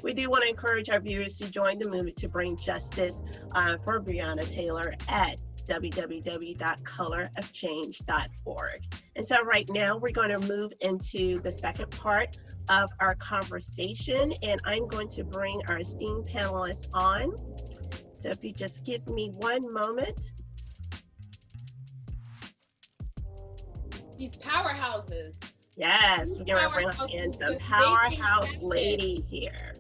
We do want to encourage our viewers to join the movement to bring justice for Breonna Taylor at www.colorofchange.org. And so right now we're going to move into the second part of our conversation, and I'm going to bring our esteemed panelists on. So if you just give me one moment. These powerhouses. Yes, we're going to bring in some powerhouse ladies here.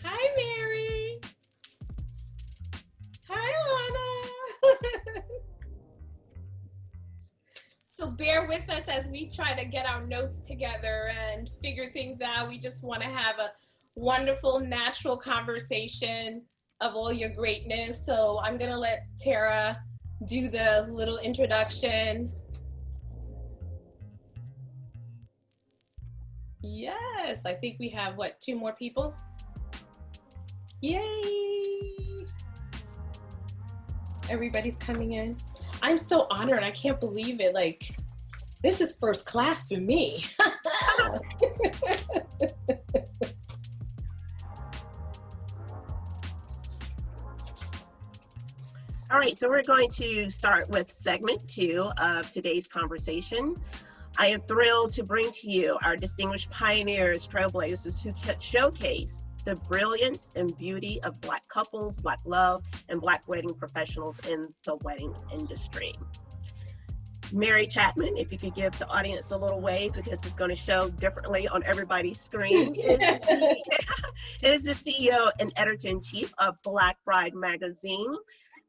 Hi, Mary. Hi, Alana. So bear with us as we try to get our notes together and figure things out. We just want to have a wonderful, natural conversation of all your greatness. So I'm going to let Tara do the little introduction. Yes, I think we have, what, 2 more people? Yay! Everybody's coming in. I'm so honored. I can't believe it. Like, this is first class for me. All right, so we're going to start with segment 2 of today's conversation. I am thrilled to bring to you our distinguished pioneers, trailblazers who showcase the brilliance and beauty of Black couples, Black love, and Black wedding professionals in the wedding industry. Mary Chapman, if you could give the audience a little wave because it's going to show differently on everybody's screen, is the CEO and editor-in-chief of Black Bride magazine.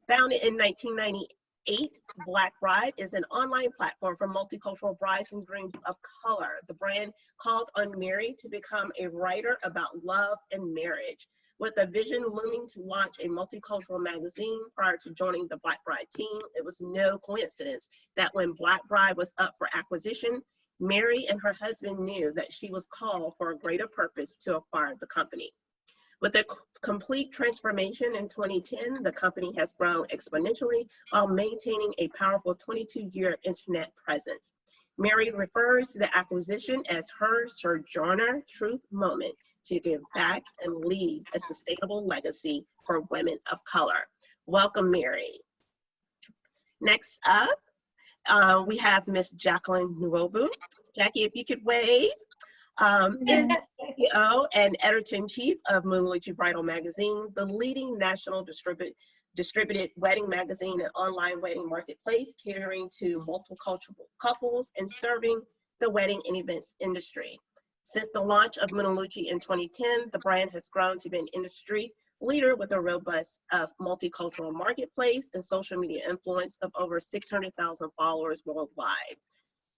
Founded in 1998, Black Bride is an online platform for multicultural brides and grooms of color. The brand called on Mary to become a writer about love and marriage. With a vision looming to launch a multicultural magazine prior to joining the Black Bride team, it was no coincidence that when Black Bride was up for acquisition, Mary and her husband knew that she was called for a greater purpose to acquire the company. With a complete transformation in 2010, the company has grown exponentially while maintaining a powerful 22-year internet presence. Mary refers to the acquisition as her Sojourner Truth moment to give back and leave a sustainable legacy for women of color. Welcome, Mary. Next up, we have Miss Jacqueline Nwobu. Jackie, if you could wave. Is CEO and editor-in-chief of Moonluchi Bridal magazine, the leading national distributed wedding magazine and online wedding marketplace, catering to multicultural couples and serving the wedding and events industry. Since the launch of Moonluchi in 2010, the brand has grown to be an industry leader with a robust multicultural marketplace and social media influence of over 600,000 followers worldwide.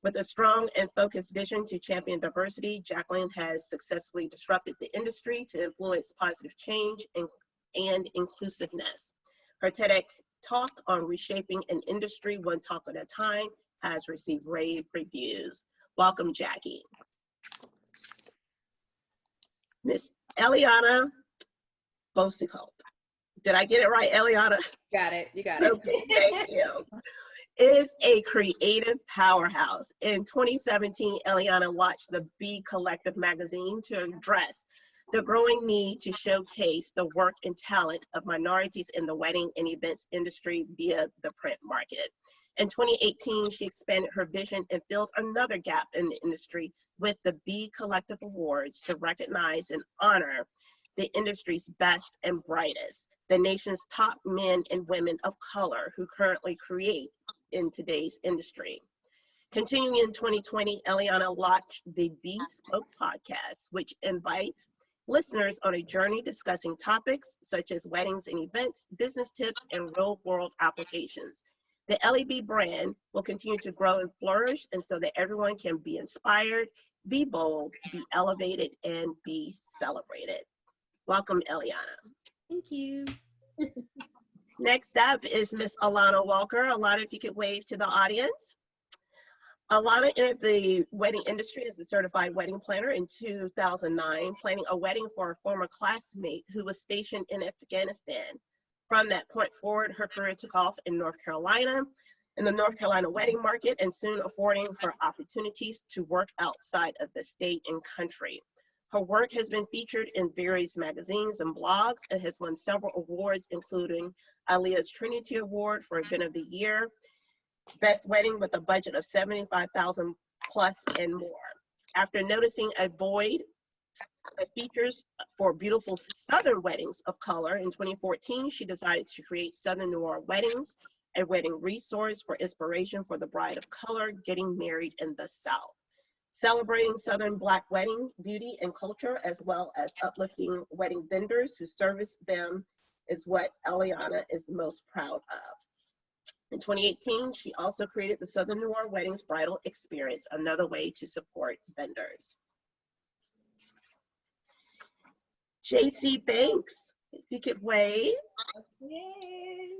With a strong and focused vision to champion diversity, Jacqueline has successfully disrupted the industry to influence positive change and inclusiveness. Her TEDx talk on reshaping an industry one talk at a time has received rave reviews. Welcome, Jackie. Miss Eliana Bosicolt. Did I get it right, Eliana? Got it, you got it. Okay, thank you. Is a creative powerhouse. In 2017, Eliana launched the Be Collective magazine to address the growing need to showcase the work and talent of minorities in the wedding and events industry via the print market. In 2018, she expanded her vision and filled another gap in the industry with the Be Collective Awards to recognize and honor the industry's best and brightest, the nation's top men and women of color who currently create in today's industry. Continuing in 2020, Eliana launched the Bespoke podcast, which invites listeners on a journey discussing topics such as weddings and events, business tips, and real-world applications. The LEB brand will continue to grow and flourish, and so that everyone can be inspired, be bold, be elevated, and be celebrated. Welcome, Eliana. Thank you. Next up is Miss Alana Walker. Alana, if you could wave to the audience. Alana entered the wedding industry as a certified wedding planner in 2009, planning a wedding for a former classmate who was stationed in Afghanistan. From that point forward, her career took off in North Carolina, in the North Carolina wedding market, and soon affording her opportunities to work outside of the state and country. Her work has been featured in various magazines and blogs and has won several awards, including Aaliyah's Trinity Award for Event of the Year, Best Wedding with a budget of $75,000 plus, and more. After noticing a void of features for beautiful Southern weddings of color in 2014, she decided to create Southern Noir Weddings, a wedding resource for inspiration for the bride of color getting married in the South. Celebrating Southern Black wedding beauty and culture, as well as uplifting wedding vendors who service them, is what Eliana is most proud of. In 2018, she also created the Southern Noir Weddings Bridal Experience, another way to support vendors. JC Banks, if you could wave. Yay.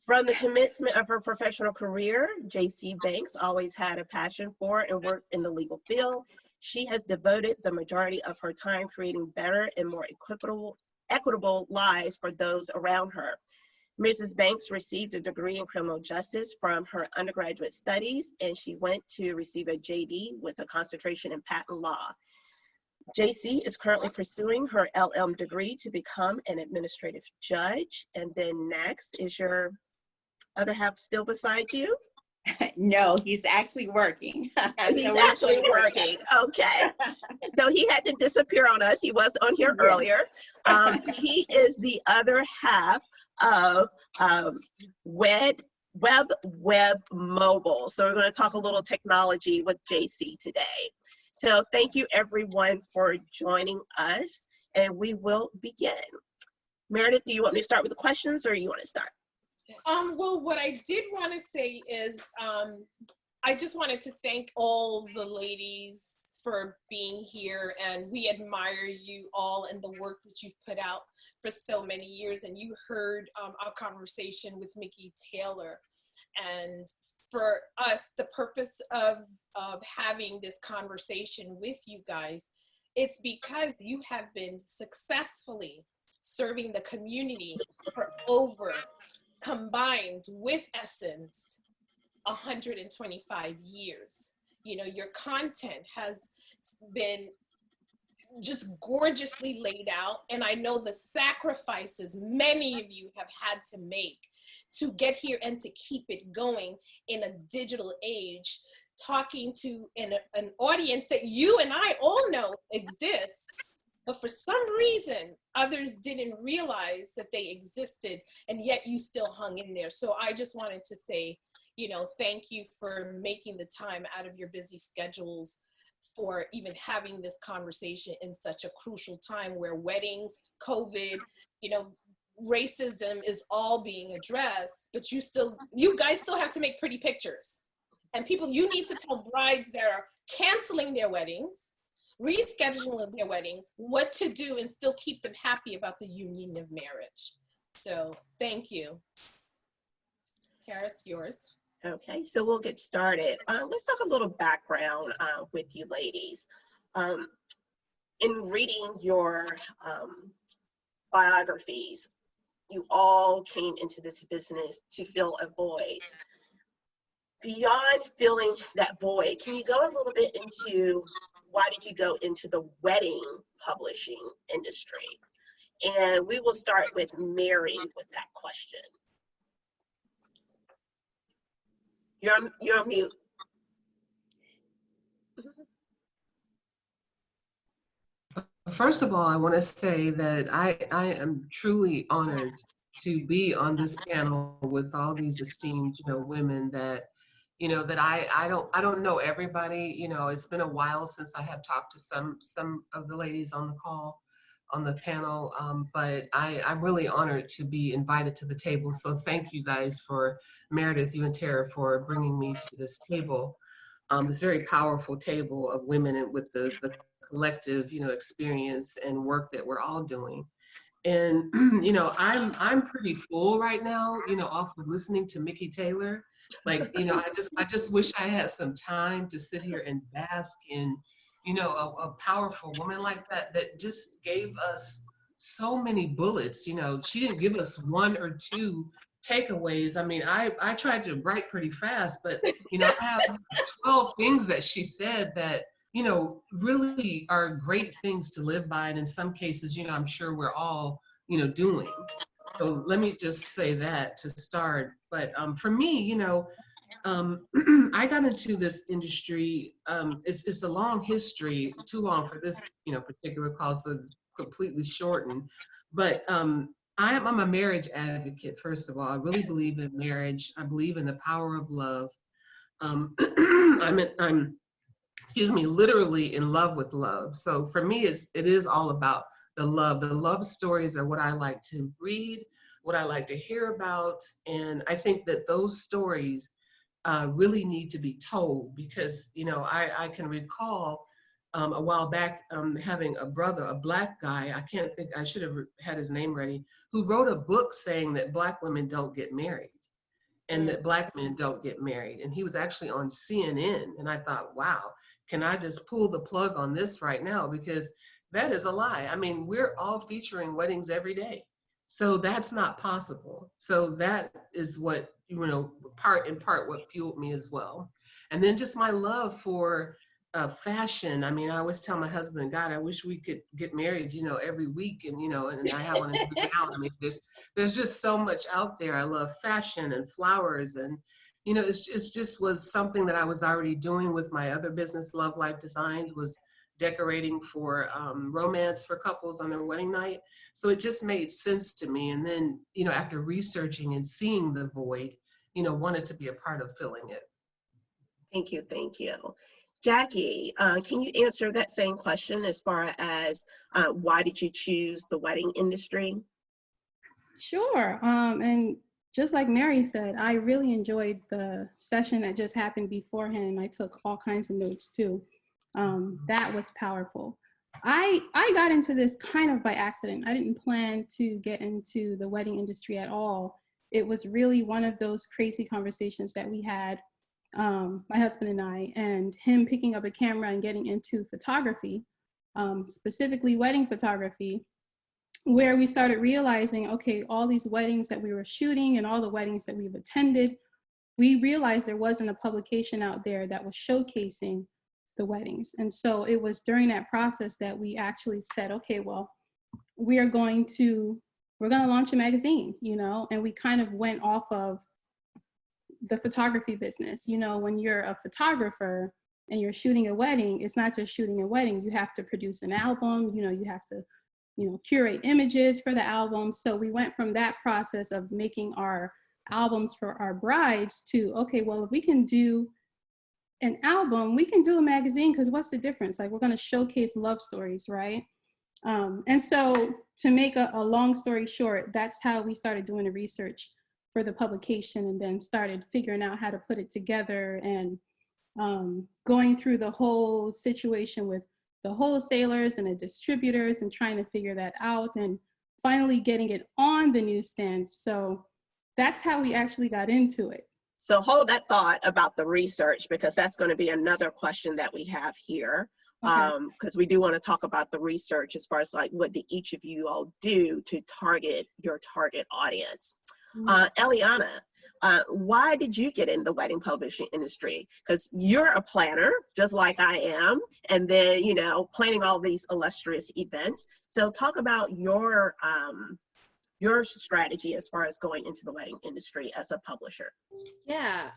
From the commencement of her professional career, JC Banks always had a passion for and worked in the legal field. She has devoted the majority of her time creating better and more equitable lives for those around her. Mrs. Banks received a degree in criminal justice from her undergraduate studies, and she went to receive a JD with a concentration in patent law. JC is currently pursuing her LM degree to become an administrative judge. And then next, is your other half still beside you? No, he's actually working. He's actually working. Okay. So he had to disappear on us. He was on here earlier. He is the other half of Web Mobile. So we're going to talk a little technology with JC today. So thank you everyone for joining us, and we will begin. Meredith, do you want me to start with the questions, or you want to start? Well, what I did want to say is I just wanted to thank all the ladies for being here, and we admire you all and the work that you've put out for so many years. And you heard our conversation with Mickey Taylor, and for us, the purpose of having this conversation with you guys, it's because you have been successfully serving the community for over, combined with Essence, 125 years. You know, your content has been just gorgeously laid out, and I know the sacrifices many of you have had to make to get here and to keep it going in a digital age, talking to an audience that you and I all know exists, but for some reason others didn't realize that they existed, and yet you still hung in there. So I just wanted to say, you know, thank you for making the time out of your busy schedules for even having this conversation in such a crucial time where weddings, COVID, you know, racism is all being addressed, but you guys still have to make pretty pictures. And people, you need to tell brides that are canceling their weddings, rescheduling their weddings, what to do and still keep them happy about the union of marriage. So thank you. Tara, it's yours. Okay, so we'll get started. Let's talk a little background with you ladies. In reading your biographies, you all came into this business to fill a void. Beyond filling that void, can you go a little bit into why did you go into the wedding publishing industry? And we will start with Mary with that question. You're on mute. First of all, I want to say that I am truly honored to be on this panel with all these esteemed, women that, you know, that I don't know everybody. You know, it's been a while since I have talked to some of the ladies on the call, on the panel, but I'm really honored to be invited to the table. So thank you guys for, Meredith, you and Tara, for bringing me to this table, this very powerful table of women and with the collective, you know, experience and work that we're all doing. And you know, I'm pretty full right now, you know, off of listening to Mickey Taylor. Like, you know, I just wish I had some time to sit here and bask in, you know, a powerful woman like that, that just gave us so many bullets. You know, she didn't give us one or two takeaways. I mean, I tried to write pretty fast, but you know, I have 12 things that she said that, you know, really are great things to live by. And in some cases, you know, I'm sure we're all, you know, doing. So let me just say that to start. But for me, you know, I got into this industry. It's a long history, too long for this, you know, particular call, so it's completely shortened. But I'm a marriage advocate. First of all, I really believe in marriage. I believe in the power of love. I'm excuse me, literally in love with love. So for me, it is all about the love. The love stories are what I like to read, what I like to hear about. And I think that those stories really need to be told, because, you know, I can recall a while back having a brother, a Black guy, I can't think, I should have had his name ready, who wrote a book saying that Black women don't get married and that Black men don't get married. And he was actually on CNN. And I thought, wow, can I just pull the plug on this right now? Because that is a lie. I mean, we're all featuring weddings every day. So that's not possible. So that is what, you know, part what fueled me as well. And then just my love for fashion. I mean, I always tell my husband, God, I wish we could get married, you know, every week. And, you know, and I have one now. I mean, there's just so much out there. I love fashion and flowers, and, you know, it's just was something that I was already doing with my other business, Love Life Designs, was decorating for romance for couples on their wedding night. So it just made sense to me. And then, you know, after researching and seeing the void, you know, wanted to be a part of filling it. Thank you, thank you. Jackie, can you answer that same question as far as why did you choose the wedding industry? Sure. And just like Mary said, I really enjoyed the session that just happened beforehand. I took all kinds of notes too. That was powerful. I got into this kind of by accident. I didn't plan to get into the wedding industry at all. It was really one of those crazy conversations that we had, my husband and I, and him picking up a camera and getting into photography, specifically wedding photography, where we started realizing, okay, all these weddings that we were shooting and all the weddings that we've attended, we realized there wasn't a publication out there that was showcasing the weddings. And so it was during that process that we actually said, okay, well, we're going to launch a magazine, you know, and we kind of went off of the photography business. You know, when you're a photographer and you're shooting a wedding, it's not just shooting a wedding, you have to produce an album, you know, you have to, you know, curate images for the album. So we went from that process of making our albums for our brides to, okay, well, if we can do an album, we can do a magazine, because what's the difference? Like, we're going to showcase love stories, right? And so to make a long story short, that's how we started doing the research for the publication, and then started figuring out how to put it together, and going through the whole situation with the wholesalers and the distributors and trying to figure that out, and finally getting it on the newsstands. So that's how we actually got into it. So hold that thought about the research, because that's going to be another question that we have here. Because we do want to talk about the research as far as like what do each of you all do to target your target audience. Eliana, why did you get in the wedding publishing industry? Because you're a planner, just like I am, and then, you know, planning all these illustrious events. So talk about your strategy as far as going into the wedding industry as a publisher. Yeah,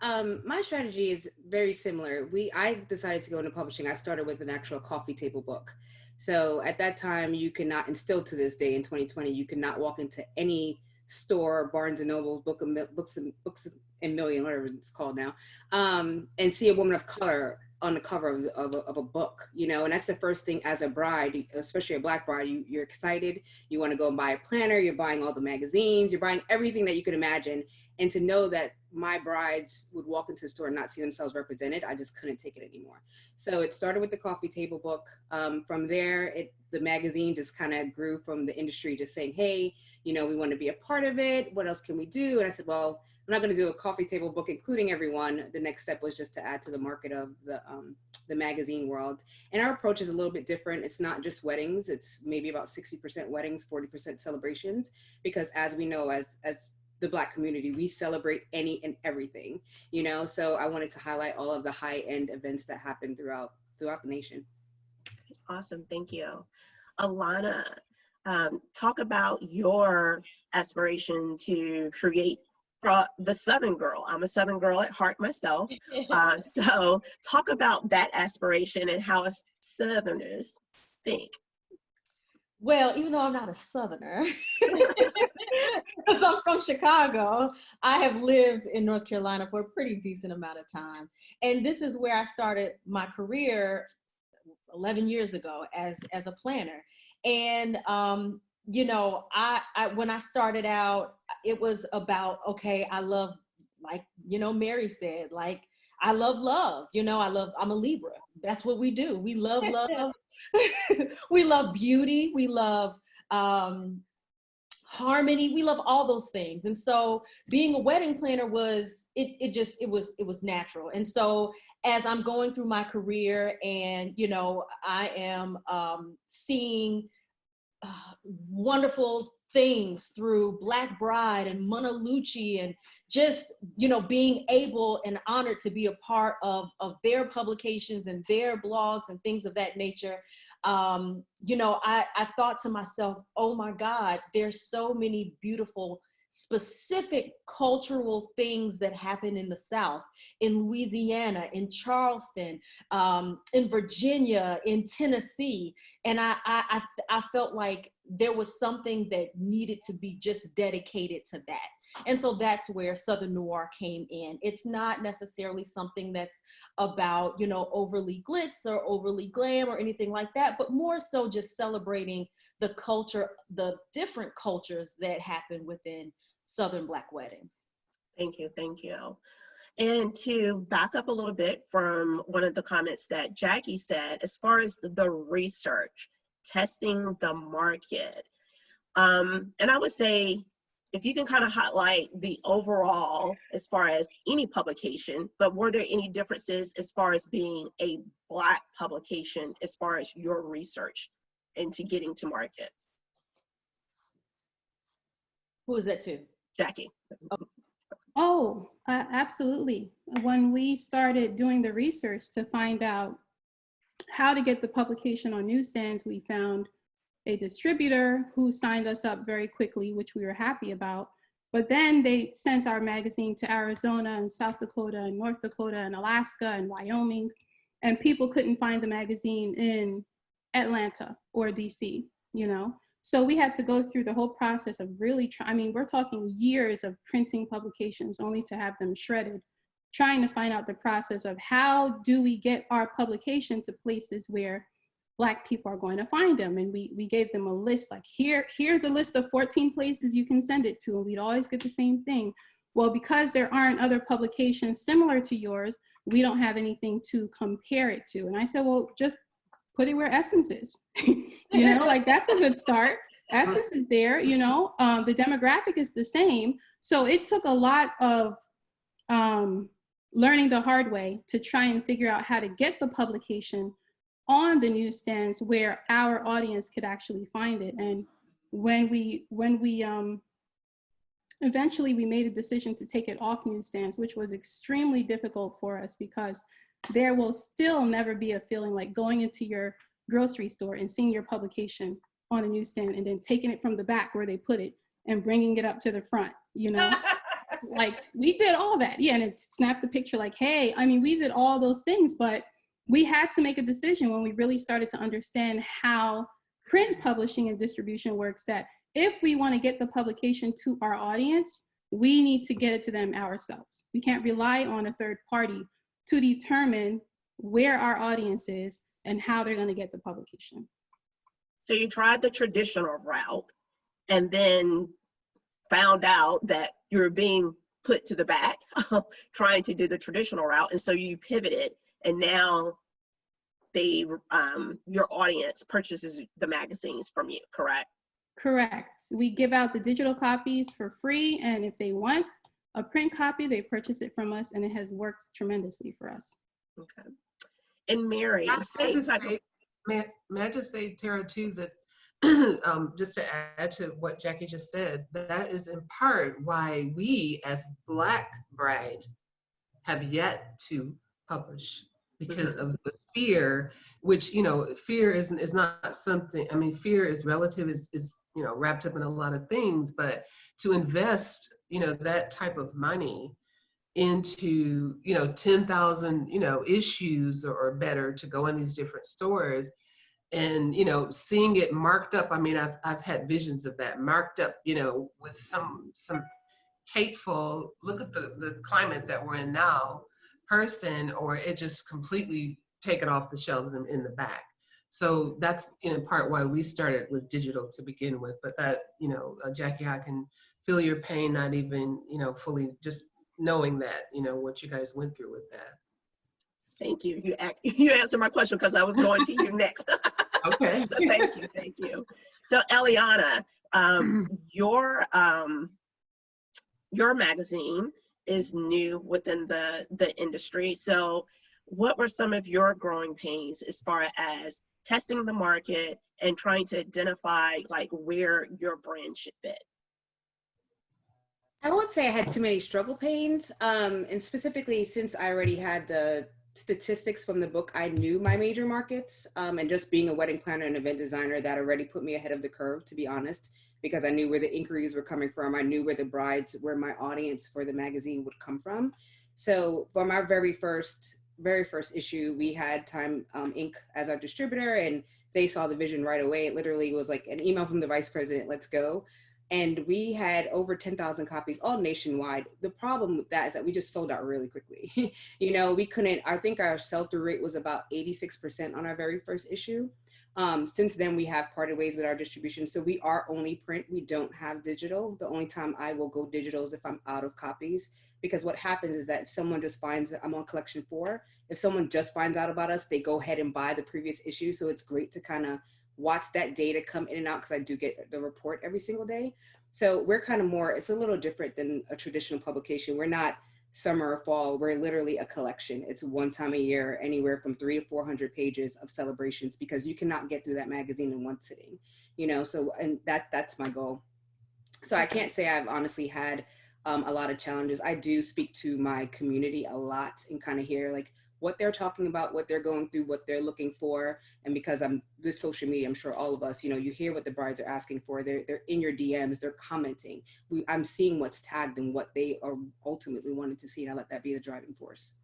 my strategy is very similar. I decided to go into publishing. I started with an actual coffee table book. So at that time, you cannot, and still to this day in 2020, you cannot walk into any store, Barnes and Noble, Books and Million, whatever it's called now, and see a woman of color on the cover of a book, you know, and that's the first thing as a bride, especially a Black bride, you're excited, you want to go and buy a planner, you're buying all the magazines, you're buying everything that you could imagine. And to know that my brides would walk into the store and not see themselves represented, I just couldn't take it anymore. So it started with the coffee table book. From there, the magazine just kind of grew from the industry just saying, hey, you know, we want to be a part of it. What else can we do? And I said, well, I'm not going to do a coffee table book including everyone. The next step was just to add to the market of the magazine world. And our approach is a little bit different. It's not just weddings. It's maybe about 60% weddings, 40% celebrations, because as we know, as the Black community, we celebrate any and everything, you know? So I wanted to highlight all of the high-end events that happen throughout the nation. Awesome, thank you. Alana, talk about your aspiration to create the Southern girl. I'm a Southern girl at heart myself. So talk about that aspiration and how us Southerners think. Well, even though I'm not a Southerner, because I'm from Chicago, I have lived in North Carolina for a pretty decent amount of time. And this is where I started my career 11 years ago as a planner. And you know, I when I started out, it was about, okay, I love, like, you know, Mary said, like, I love love, you know, I'm a Libra. That's what we do. We love love. We love beauty. We love harmony. We love all those things. And so being a wedding planner was, it was natural. And so as I'm going through my career and, you know, I am seeing wonderful things through Black Bride and Mona Lucci, and just, you know, being able and honored to be a part of their publications and their blogs and things of that nature. You know, I thought to myself, oh my God, there's so many beautiful specific cultural things that happen in the South, in Louisiana, in Charleston, in Virginia, in Tennessee. And I felt like there was something that needed to be just dedicated to that. And so that's where Southern Noir came in. It's not necessarily something that's about, you know, overly glitz or overly glam or anything like that, but more so just celebrating the culture, the different cultures that happen within Southern Black weddings. Thank you, thank you. And to back up a little bit from one of the comments that Jackie said, as far as the research, testing the market, and I would say, if you can kind of highlight the overall as far as any publication, but were there any differences as far as being a Black publication as far as your research into getting to market? Who is that to? Jackie. Oh, absolutely. When we started doing the research to find out how to get the publication on newsstands, we found a distributor who signed us up very quickly, which we were happy about. But then they sent our magazine to Arizona and South Dakota and North Dakota and Alaska and Wyoming, and people couldn't find the magazine in Atlanta or DC, you know? So we had to go through the whole process of really I mean, we're talking years of printing publications only to have them shredded, trying to find out the process of how do we get our publication to places where Black people are going to find them. And we gave them a list, like, here's a list of 14 places you can send it to, and we'd always get the same thing. Well, because there aren't other publications similar to yours, we don't have anything to compare it to. And I said, well, just put it where Essence is. You know, like, that's a good start. Essence is there, you know, the demographic is the same. So it took a lot of learning the hard way to try and figure out how to get the publication on the newsstands where our audience could actually find it. And when we eventually we made a decision to take it off newsstands, which was extremely difficult for us, because there will still never be a feeling like going into your grocery store and seeing your publication on a newsstand and then taking it from the back where they put it and bringing it up to the front, you know? Like, we did all that. Yeah, and it snapped the picture like, hey, I mean, we did all those things, but we had to make a decision when we really started to understand how print publishing and distribution works, that if we want to get the publication to our audience, we need to get it to them ourselves. We can't rely on a third party to determine where our audience is and how they're going to get the publication. So you tried the traditional route and then found out that you're being put to the back trying to do the traditional route. And so you pivoted, and now your audience purchases the magazines from you, correct? Correct. We give out the digital copies for free, and if they want a print copy, they purchase it from us, and it has worked tremendously for us. Okay. And Mary, may I just say, Tara, too, that just to add to what Jackie just said, that is in part why we as Black Bride have yet to publish, because of the fear, which, you know, fear is not something, I mean, fear is relative, is you know, wrapped up in a lot of things, but to invest, you know, that type of money into, you know, 10,000, you know, issues or better to go in these different stores, and, you know, seeing it marked up. I mean, I've had visions of that marked up, you know, with some hateful, look at the climate that we're in now person, or it just completely taken off the shelves in the back. So that's in part why we started with digital to begin with. But that, you know, Jackie, I can feel your pain, not even, you know, fully just knowing that, you know, what you guys went through with that. Thank you. You answered my question because I was going to you next. Okay. So thank you. So Eliana, your magazine is new within the industry. So what were some of your growing pains as far as testing the market and trying to identify like where your brand should fit? I won't say I had too many struggle pains. And specifically, since I already had the statistics from the book, I knew my major markets, and just being a wedding planner and event designer, that already put me ahead of the curve, to be honest, because I knew where the inquiries were coming from. I knew where the brides, where my audience for the magazine would come from. So for my very first issue, we had Time Inc. as our distributor, and they saw the vision right away. It literally was like an email from the vice president, let's go. And we had over 10,000 copies, all nationwide. The problem with that is that we just sold out really quickly. You know, we couldn't, I think our sell-through rate was about 86% on our very first issue. Since then, we have parted ways with our distribution. So we are only print. We don't have digital. The only time I will go digital is if I'm out of copies, because what happens is that if someone just finds, I'm on collection 4, if someone just finds out about us, they go ahead and buy the previous issue. So it's great to kind of watch that data come in and out, because I do get the report every single day. So we're kind of more, it's a little different than a traditional publication. We're not summer or fall, we're literally a collection. It's one time a year, anywhere from 300 to 400 pages of celebrations, because you cannot get through that magazine in one sitting, you know, so, and that's my goal. So I can't say I've honestly had a lot of challenges. I do speak to my community a lot and kind of hear like what they're talking about, what they're going through, what they're looking for. And because I'm with social media, I'm sure all of us, you know, you hear what the brides are asking for. They're in your DMs, they're commenting. I'm seeing what's tagged and what they are ultimately wanting to see, and I let that be the driving force.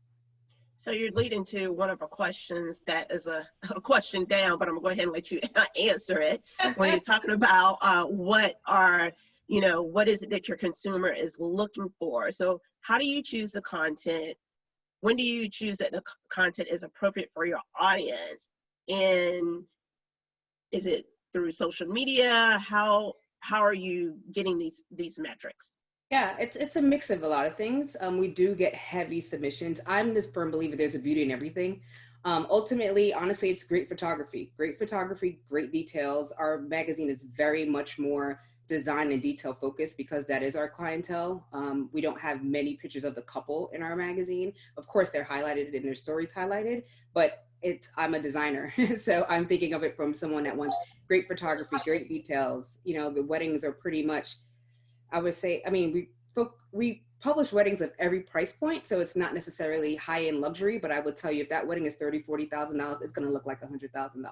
So you're leading to one of our questions that is a question down, but I'm gonna go ahead and let you answer it. When you're talking about what is it that your consumer is looking for? So how do you choose the content? When do you choose that the content is appropriate for your audience? And is it through social media? How are you getting these metrics? Yeah, it's a mix of a lot of things. We do get heavy submissions. I'm the firm believer there's a beauty in everything. Ultimately, honestly, it's great photography, great details. Our magazine is very much more design and detail focused, because that is our clientele. We don't have many pictures of the couple in our magazine. Of course, they're highlighted and their stories highlighted, but I'm a designer. So I'm thinking of it from someone that wants great photography, great details. You know, the weddings are pretty much, I would say, I mean, we publish weddings of every price point, so it's not necessarily high-end luxury, but I would tell you if that wedding is $30,000, $40,000, it's going to look like $100,000.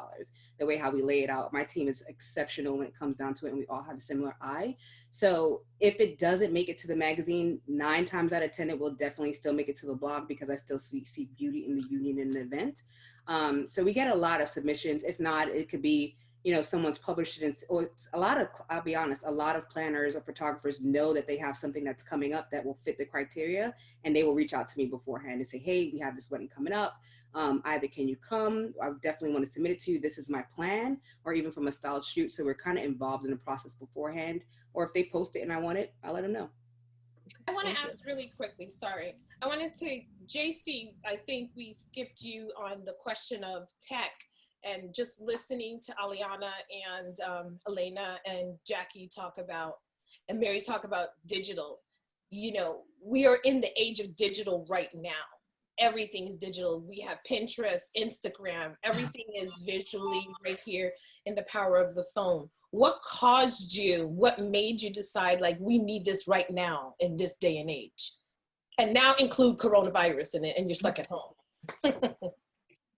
The way how we lay it out, my team is exceptional when it comes down to it, and we all have a similar eye. So if it doesn't make it to the magazine, 9 times out of 10, it will definitely still make it to the blog, because I still see beauty in the union and the event. So we get a lot of submissions. If not, it could be, you know, someone's published it, or it's a lot of, I'll be honest, a lot of planners or photographers know that they have something that's coming up that will fit the criteria, and they will reach out to me beforehand and say, hey, we have this wedding coming up. Either can you come? I definitely want to submit it to you. This is my plan, or even from a style shoot. So we're kind of involved in the process beforehand. Or if they post it and I want it, I'll let them know. I want to ask really quickly, sorry. I wanted to, JC, I think we skipped you on the question of tech, and just listening to Aliana and Alana and Jackie talk about, and Mary talk about digital. You know, we are in the age of digital right now. Everything's digital. We have Pinterest, Instagram, everything is visually right here in the power of the phone. What caused you, what made you decide, like, we need this right now in this day and age? And now include coronavirus in it, and you're stuck at home.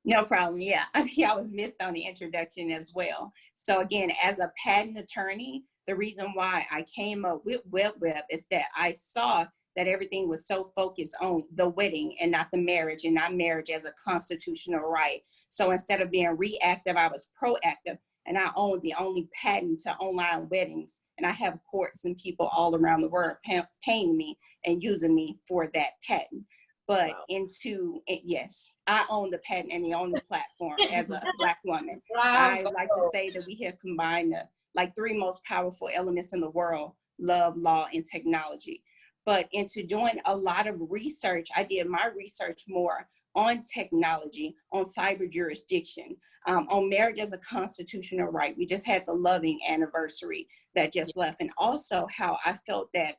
No problem. Yeah, I was missed on the introduction as well. So again, as a patent attorney, the reason why I came up with Web is that I saw that everything was so focused on the wedding and not the marriage, and not marriage as a constitutional right. So instead of being reactive, I was proactive, and I own the only patent to online weddings. And I have courts and people all around the world paying me and using me for that patent. But wow. Yes, I own the patent and the only platform as a Black woman. Wow. I like to say that we have combined the like three most powerful elements in the world: love, law, and technology. But into doing a lot of research, I did my research more on technology, on cyber jurisdiction, on marriage as a constitutional right. We just had the loving anniversary that just left. And also how I felt that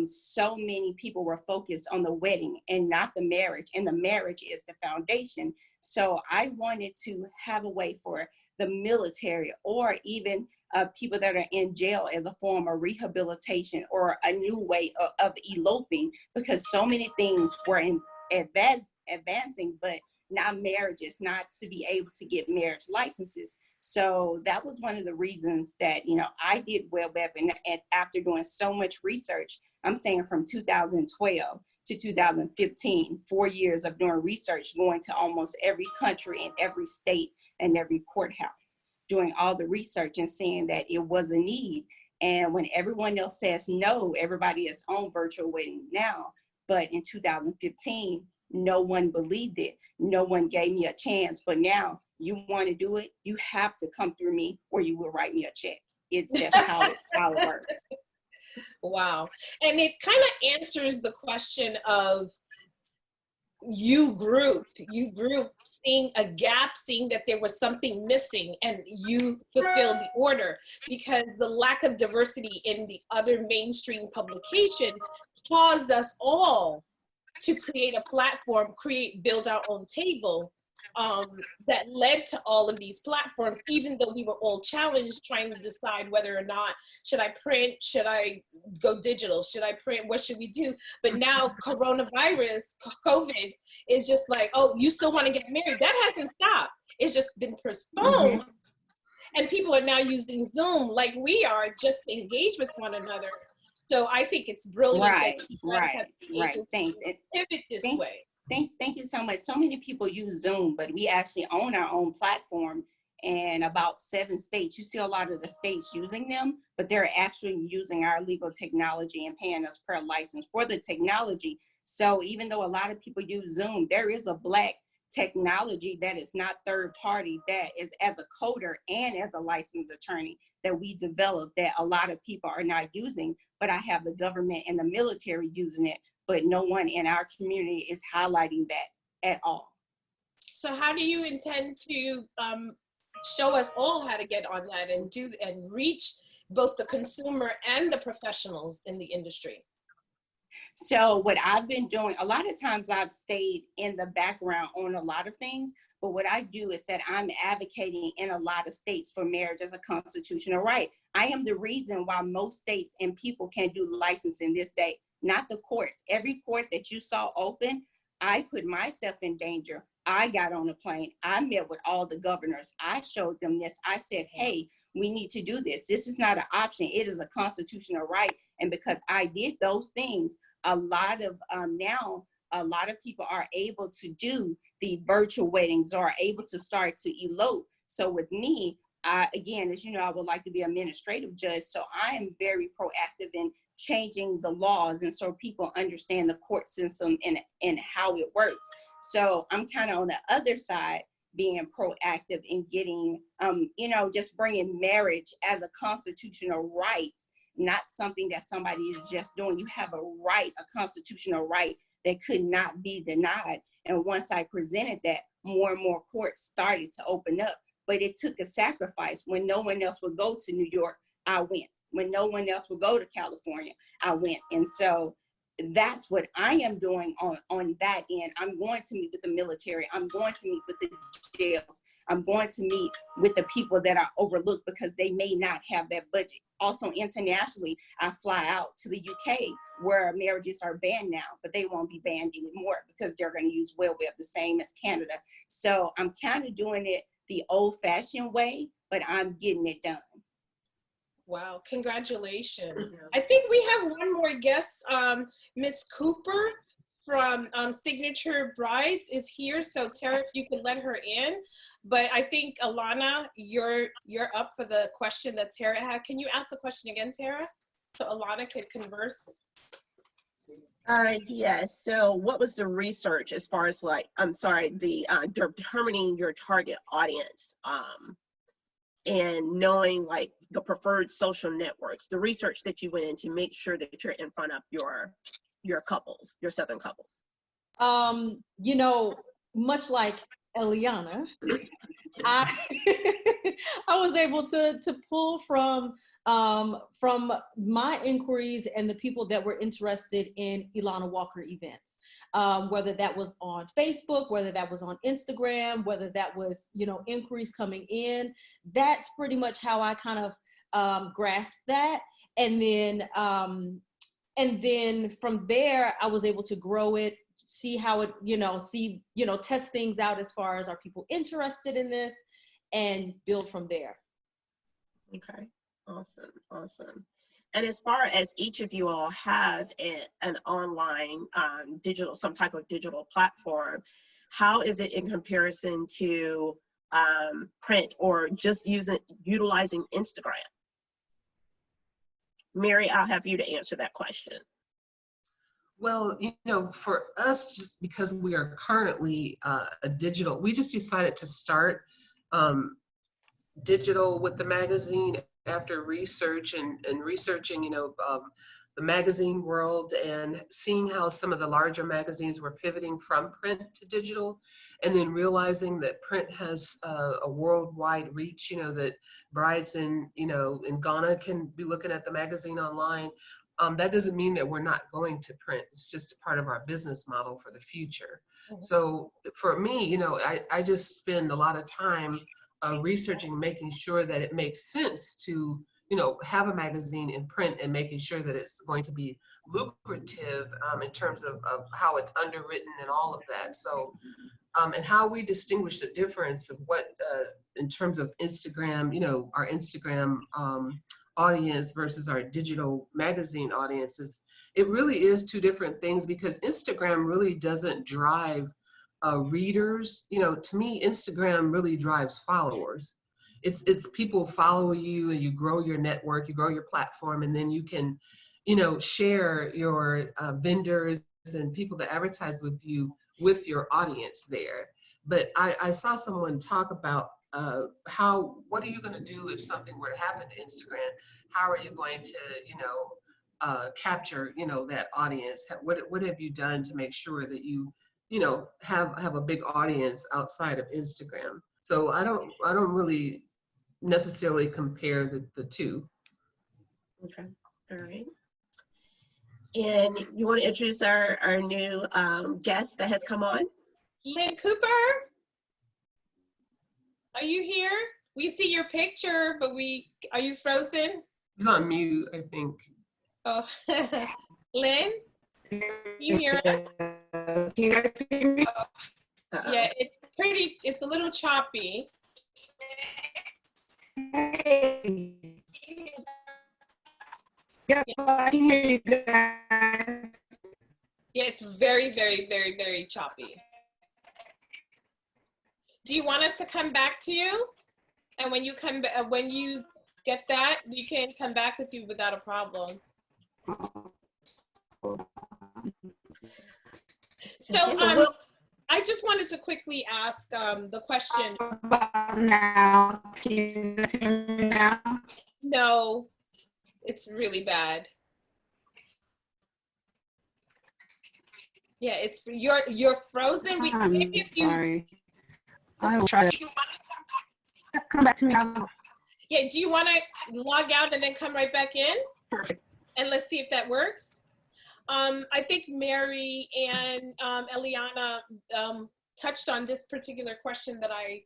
so many people were focused on the wedding and not the marriage, and the marriage is the foundation. So I wanted to have a way for the military, or even people that are in jail, as a form of rehabilitation or a new way of eloping, because so many things were advancing, but not marriages, not to be able to get marriage licenses. So that was one of the reasons that, you know, I did Web, and after doing so much research, I'm saying from 2012 to 2015, 4 years of doing research, going to almost every country and every state and every courthouse, doing all the research and seeing that it was a need. And when everyone else says no, everybody is on virtual wedding now. But in 2015, no one believed it. No one gave me a chance. But now, you want to do it, you have to come through me, or you will write me a check. It's just how it works. Wow. And it kind of answers the question of you group seeing a gap, seeing that there was something missing, and you fulfilled the order, because the lack of diversity in the other mainstream publication caused us all to create a platform, build our own table, that led to all of these platforms, even though we were all challenged trying to decide whether or not, should I print, should I go digital, should I print, what should we do? But now coronavirus, COVID, is just like, oh, you still want to get married? That hasn't stopped. It's just been postponed. Mm-hmm. And people are now using Zoom like we are, just to engage with one another. So I think it's brilliant. Right. Thanks. Pivot this way. Thank you so much. So many people use Zoom, but we actually own our own platform in about 7 states. You see a lot of the states using them, but they're actually using our legal technology and paying us per license for the technology. So even though a lot of people use Zoom, there is a Black technology that is not third party, that is as a coder and as a licensed attorney that we developed, that a lot of people are not using, but I have the government and the military using it, but no one in our community is highlighting that at all. So how do you intend to show us all how to get on that and reach both the consumer and the professionals in the industry? So what I've been doing, a lot of times I've stayed in the background on a lot of things, but what I do is that I'm advocating in a lot of states for marriage as a constitutional right. I am the reason why most states and people can do licensing this day, not the courts. Every court that you saw open, I put myself in danger. I got on a plane. I met with all the governors. I showed them this. I said, hey, we need to do this. This is not an option. It is a constitutional right. And because I did those things, a lot of people are able to do the virtual weddings, or are able to start to elope. So with me, again, as you know, I would like to be an administrative judge. So I am very proactive in changing the laws, and so people understand the court system and how it works. So I'm kind of on the other side, being proactive in getting, just bringing marriage as a constitutional right, not something that somebody is just doing. You have a right, a constitutional right that could not be denied. And once I presented that, more and more courts started to open up. But it took a sacrifice. When no one else would go to New York, I went. When no one else would go to California, I went. And so that's what I am doing on that end. I'm going to meet with the military. I'm going to meet with the jails. I'm going to meet with the people that are overlooked because they may not have that budget. Also internationally, I fly out to the UK where marriages are banned now, but they won't be banned anymore because they're going to use web the same as Canada. So I'm kind of doing it the old-fashioned way, but I'm getting it done. Wow, congratulations. I think we have one more guest. Miss Cooper from Signature Brides is here. So Tara, if you could let her in. But I think Alana, you're up for the question that Tara had. Can you ask the question again, Tara? So Alana could converse. Yes. So what was the research as far as the determining your target audience, and knowing like the preferred social networks, the research that you went in to make sure that you're in front of your couples, your Southern couples? Much like Eliana, I was able to pull from my inquiries and the people that were interested in Ilana Walker events, whether that was on Facebook, whether that was on Instagram, whether that was, inquiries coming in. That's pretty much how I kind of grasped that. And then from there, I was able to grow it, see how it, test things out as far as are people interested in this, and build from there. Okay, awesome. And as far as each of you all have an online some type of digital platform, how is it in comparison to print or just utilizing Instagram? Mary, I'll have you to answer that question. Well, for us, just because we are currently a digital, we just decided to start digital with the magazine after research and researching, the magazine world and seeing how some of the larger magazines were pivoting from print to digital, and then realizing that print has a worldwide reach, that brides in Ghana can be looking at the magazine online. That doesn't mean that we're not going to print. It's just a part of our business model for the future. Mm-hmm. So for me, I just spend a lot of time researching, making sure that it makes sense to, have a magazine in print and making sure that it's going to be lucrative in terms of how it's underwritten and all of that. So, and how we distinguish the difference of what, in terms of Instagram, our Instagram audience versus our digital magazine audiences, it really is two different things, because Instagram really doesn't drive readers. To me, Instagram really drives followers. It's people follow you and you grow your network, you grow your platform, and then you can, share your vendors and people that advertise with you with your audience there. But I saw someone talk about what are you going to do if something were to happen to Instagram? How are you going to, capture, that audience? What have you done to make sure that you have a big audience outside of Instagram? So I don't really necessarily compare the two. Okay, all right. And you want to introduce our new guest that has come on? Lynn Cooper, are you here? We see your picture, but are you frozen? He's on mute, I think. Oh, Lynn, can you hear us? Yeah, it's a little choppy. Yeah, it's very, very, very, very choppy. Do you want us to come back to you And when you come back, when you get that, we can come back with you without a problem. So I just wanted to quickly ask the question. Now, can you hear me now? No, it's really bad. Yeah, it's you're frozen. Maybe if you, sorry. I will try to come back to me now. Yeah, do you want to log out and then come right back in? Perfect. And let's see if that works. I think Mary and Eliana touched on this particular question that I,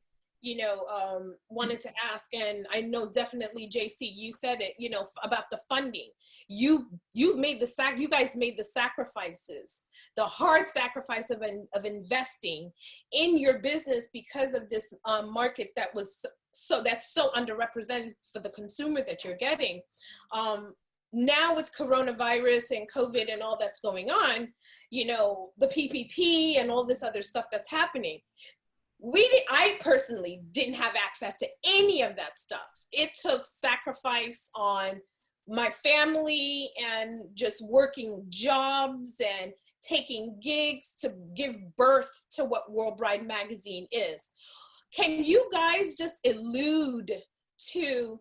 wanted to ask, and I know definitely JC, you said it, about the funding. You guys made the sacrifices, the hard sacrifice of investing in your business because of this market that was that's so underrepresented for the consumer that you're getting. Now with coronavirus and COVID and all that's going on, the PPP and all this other stuff that's happening, I personally didn't have access to any of that stuff. It took sacrifice on my family and just working jobs and taking gigs to give birth to what World Bride Magazine is. Can you guys just allude to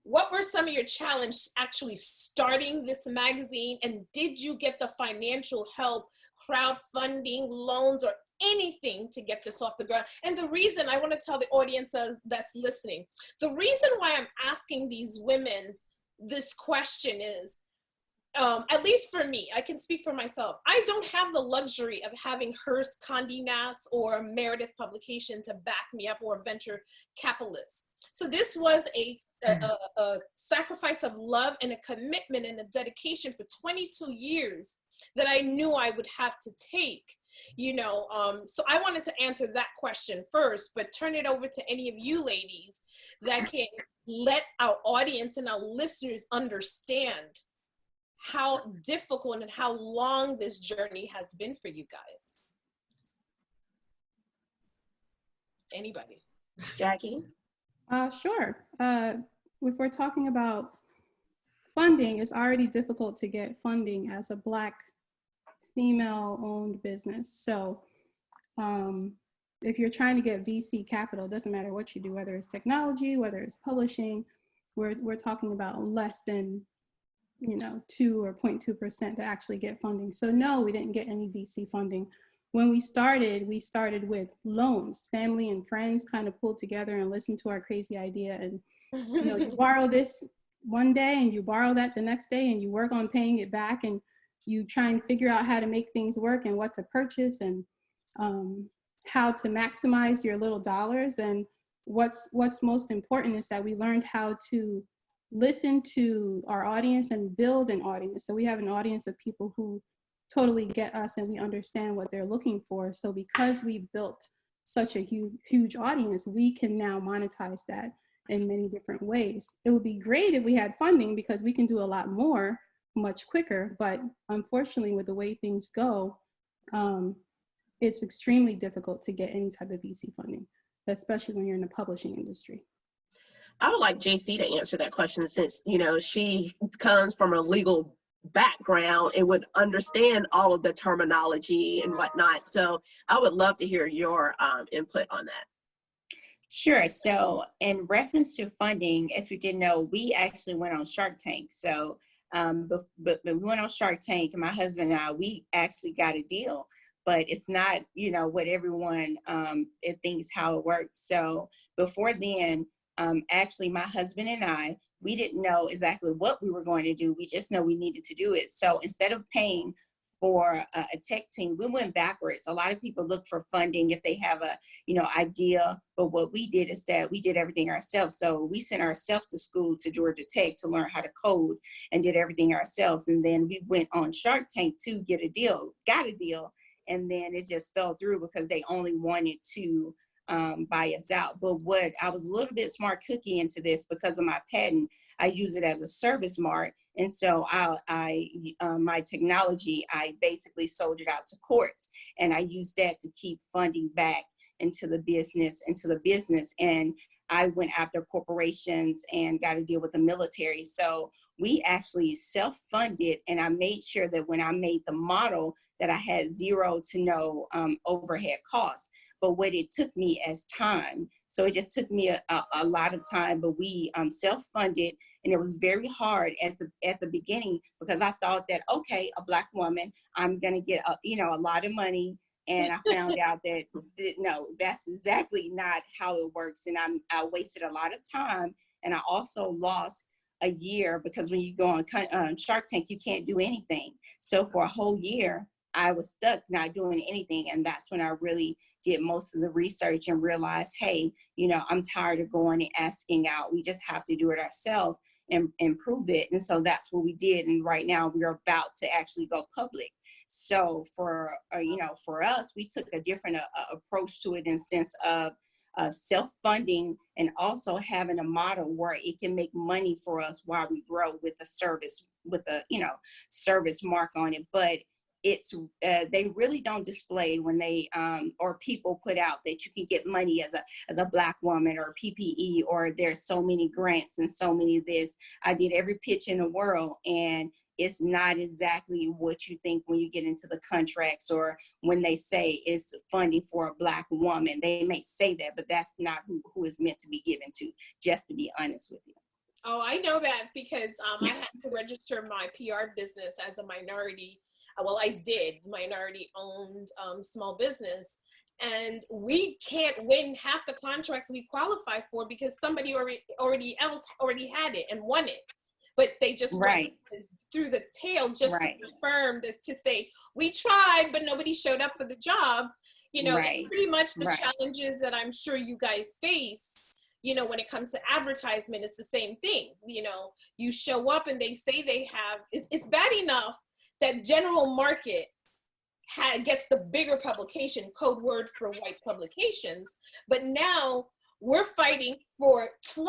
what were some of your challenges actually starting this magazine, and did you get the financial help, crowdfunding, loans, or anything to get this off the ground? And the reason I want to tell the audience that's listening, the reason why I'm asking these women this question is, at least for me, I can speak for myself. I don't have the luxury of having Hearst, Condé Nast, or Meredith Publication to back me up, or venture capitalists. So this was a sacrifice of love and a commitment and a dedication for 22 years that I knew I would have to take. So I wanted to answer that question first, but turn it over to any of you ladies that can let our audience and our listeners understand how difficult and how long this journey has been for you guys. Anybody? Jackie? Sure. If we're talking about funding, it's already difficult to get funding as a Black female-owned business. So if you're trying to get VC capital, it doesn't matter what you do, whether it's technology, whether it's publishing, we're talking about less than 2 or 0.2% to actually get funding. So no, we didn't get any VC funding. When we started with loans. Family and friends kind of pulled together and listened to our crazy idea, and you borrow this one day and you borrow that the next day, and you work on paying it back, and you try and figure out how to make things work and what to purchase and how to maximize your little dollars. And what's most important is that we learned how to listen to our audience and build an audience. So we have an audience of people who totally get us and we understand what they're looking for. So because we built such a huge audience, we can now monetize that in many different ways. It would be great if we had funding, because we can do a lot more much quicker, but unfortunately with the way things go, it's extremely difficult to get any type of VC funding, especially when you're in the publishing industry. I would like JC to answer that question, since she comes from a legal background and would understand all of the terminology and whatnot. So I would love to hear your input on that. Sure. So in reference to funding, if you didn't know, we actually went on Shark Tank. So but we went on Shark Tank, and my husband and I, we actually got a deal. But it's not, what everyone it thinks how it works. So before then, actually, my husband and I, we didn't know exactly what we were going to do. We just know we needed to do it. So instead of paying for a tech team, we went backwards. A lot of people look for funding if they have a, idea. But what we did is that we did everything ourselves. So we sent ourselves to school to Georgia Tech to learn how to code and did everything ourselves. And then we went on Shark Tank to get a deal, got a deal. And then it just fell through because they only wanted to buy us out. But what I was a little bit smart cookie into this because of my patent. I use it as a service mark. And so my technology, I basically sold it out to courts, and I used that to keep funding back into the business. And I went after corporations and got to deal with the military. So we actually self-funded, and I made sure that when I made the model that I had zero to no overhead costs. But what it took me as time. So it just took me a lot of time, but we self-funded, and it was very hard at the beginning because I thought that, okay, a Black woman, I'm gonna get a lot of money. And I found out that no, that's exactly not how it works. And I wasted a lot of time, and I also lost a year because when you go on Shark Tank, you can't do anything. So for a whole year, I was stuck not doing anything. And that's when I really did most of the research and realized, hey, I'm tired of going and asking out. We just have to do it ourselves and improve it. And so that's what we did. And right now we're about to actually go public. So for us, we took a different approach to it in the sense of self-funding and also having a model where it can make money for us while we grow with a service, with a service mark on it. But it's they really don't display when they or people put out that you can get money as a Black woman or PPE, or there's so many grants and so many of this. I did every pitch in the world, and it's not exactly what you think when you get into the contracts or when they say it's funding for a Black woman. They may say that, but that's not who is meant to be given to, just to be honest with you. Oh, I know that because I had to register my PR business as a minority. Well, I did minority-owned small business, and we can't win half the contracts we qualify for because somebody already had it and won it, but they just went through the tail just to confirm this, to say we tried, but nobody showed up for the job. It's pretty much the challenges that I'm sure you guys face. When it comes to advertisement, it's the same thing. You show up and they say they have. It's bad enough that General Market gets the bigger publication, code word for white publications, but now we're fighting for 20%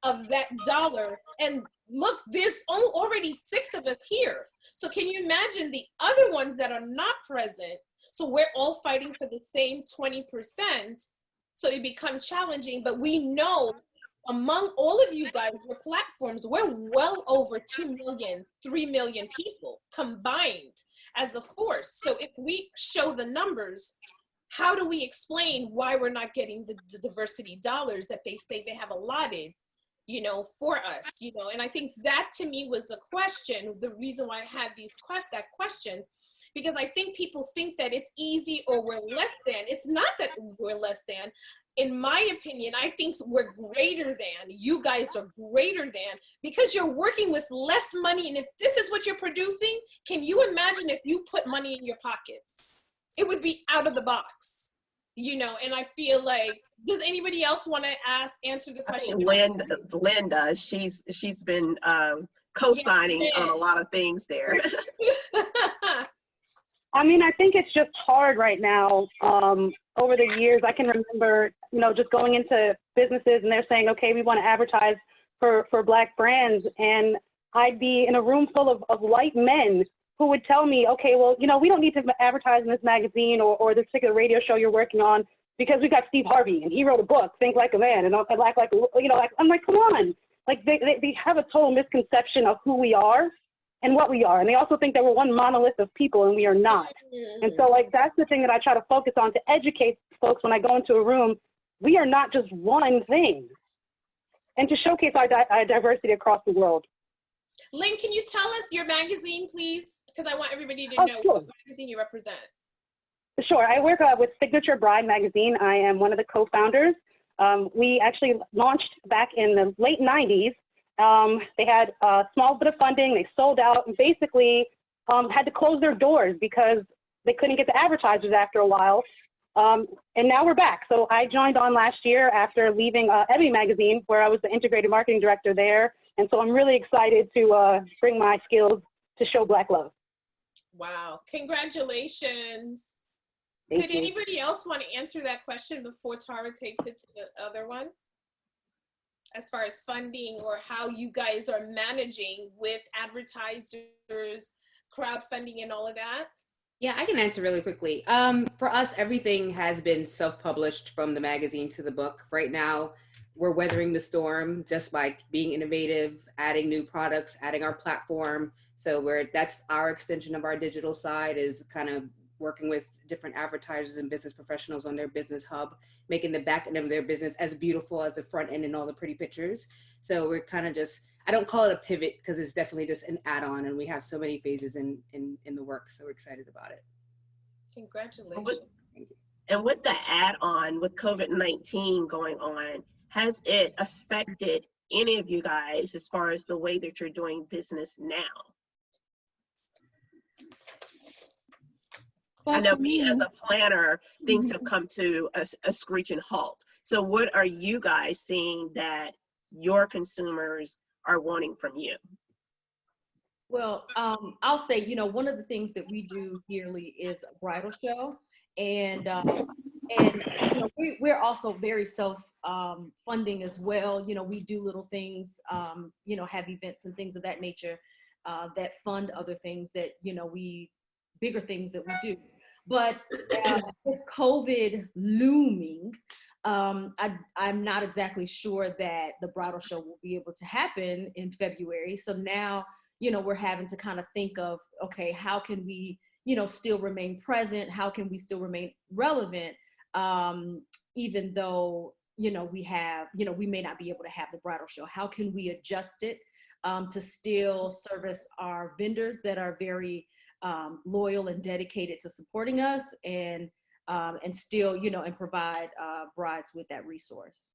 of that dollar. And look, there's already 6 of us here. So can you imagine the other ones that are not present? So we're all fighting for the same 20%. So it becomes challenging, but we know among all of you guys, your platforms, we're well over 2 million, 3 million people combined as a force. So if we show the numbers, how do we explain why we're not getting the diversity dollars that they say they have allotted, for us, And I think that to me was the question, the reason why I had that question, because I think people think that it's easy or we're less than. It's not that we're less than. In my opinion, I think we're greater than. You guys are greater than because you're working with less money. And if this is what you're producing, can you imagine if you put money in your pockets? It would be out of the box, and I feel like, does anybody else want to answer the question? Linda, she's been co-signing on a lot of things there. I mean, I think it's just hard right now. Over the years, I can remember, just going into businesses and they're saying, okay, we want to advertise for Black brands. And I'd be in a room full of white men who would tell me, okay, well, we don't need to advertise in this magazine or this particular radio show you're working on because we got Steve Harvey and he wrote a book, Think Like a Man, and I'm like, I'm like, come on. Like they have a total misconception of who we are and what we are. And they also think that we're one monolith of people and we are not. And so that's the thing that I try to focus on to educate folks when I go into a room. We are not just one thing, and to showcase our diversity across the world. Lynn, can you tell us your magazine, please? Because I want everybody to know what magazine you represent. Sure. I work with Signature Bride magazine. I am one of the co-founders. We actually launched back in the late 90s. They had a small bit of funding. They sold out and basically had to close their doors because they couldn't get the advertisers after a while. And now we're back. So I joined on last year after leaving Ebony magazine, where I was the integrated marketing director there. And so I'm really excited to bring my skills to show Black love. Wow. Congratulations. Thank Did you. anybody else want to answer that question before Tara takes it to the other one? As far as funding or how you guys are managing with advertisers, crowdfunding and all of that? Yeah, I can answer really quickly. For us, everything has been self-published from the magazine to the book. Right now, we're weathering the storm just by being innovative, adding new products, adding our platform. So that's our extension of our digital side, is kind of working with different advertisers and business professionals on their business hub, making the back end of their business as beautiful as the front end and all the pretty pictures. So we're kind of just, I don't call it a pivot because it's definitely just an add-on, and we have so many phases in the work. So we're excited about it. Congratulations. And with the add-on, with COVID-19 going on, has it affected any of you guys as far as the way that you're doing business now? Well, I know for me me, as a planner, things have come to a screeching halt. So what are you guys seeing that your consumers are wanting from you? Well, I'll say, you know, one of the things that we do yearly is a bridal show, and you know, we're also very self funding as well. You know, we do little things, you know, have events and things of that nature that fund other things that, you know, bigger things that we do. But with COVID looming, I'm not exactly sure that the bridal show will be able to happen in February. So now, you know, we're having to kind of think of, okay, how can we, you know, still remain present? How can we still remain relevant? Even though, you know, we may not be able to have the bridal show. How can we adjust it to still service our vendors that are very loyal and dedicated to supporting us, and still, you know, and provide brides with that resource.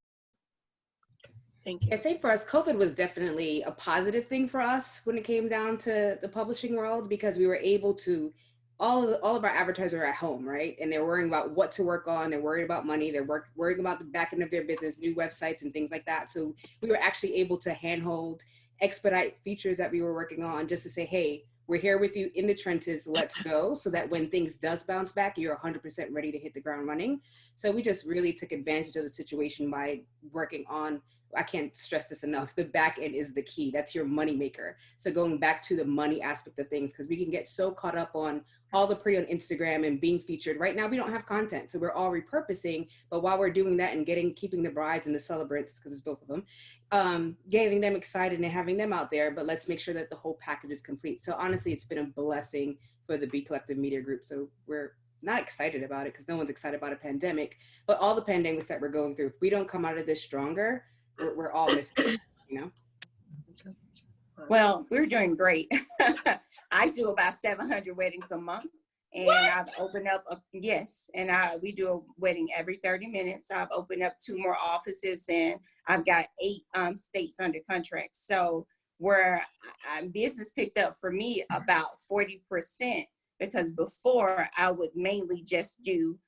Thank you. Yeah, same for us. COVID was definitely a positive thing for us when it came down to the publishing world, because we were able to, all of our advertisers are at home, right? And they're worrying about what to work on. They're worried about money. They're worrying about the back end of their business, new websites and things like that. So we were actually able to handhold, expedite features that we were working on, just to say, hey, we're here with you in the trenches, let's go, so that when things does bounce back, you're 100% ready to hit the ground running. So we just really took advantage of the situation by working on, I can't stress this enough, the back end is the key. That's your money maker. So going back to the money aspect of things, because we can get so caught up on all the pretty on Instagram and being featured. Right now, we don't have content, so we're all repurposing. But while we're doing that and keeping the brides and the celebrants, because it's both of them, getting them excited and having them out there, but let's make sure that the whole package is complete. So honestly, it's been a blessing for the Be Collective Media Group. So we're not excited about it because no one's excited about a pandemic, but all the pandemics that we're going through, if we don't come out of this stronger, we're all missing, you know? Well, we're doing great. I do about 700 weddings a month, and I've opened up, we do a wedding every 30 minutes. I've opened up 2 more offices, and I've got 8 states under contract. So where business picked up for me about 40%, because before I would mainly just do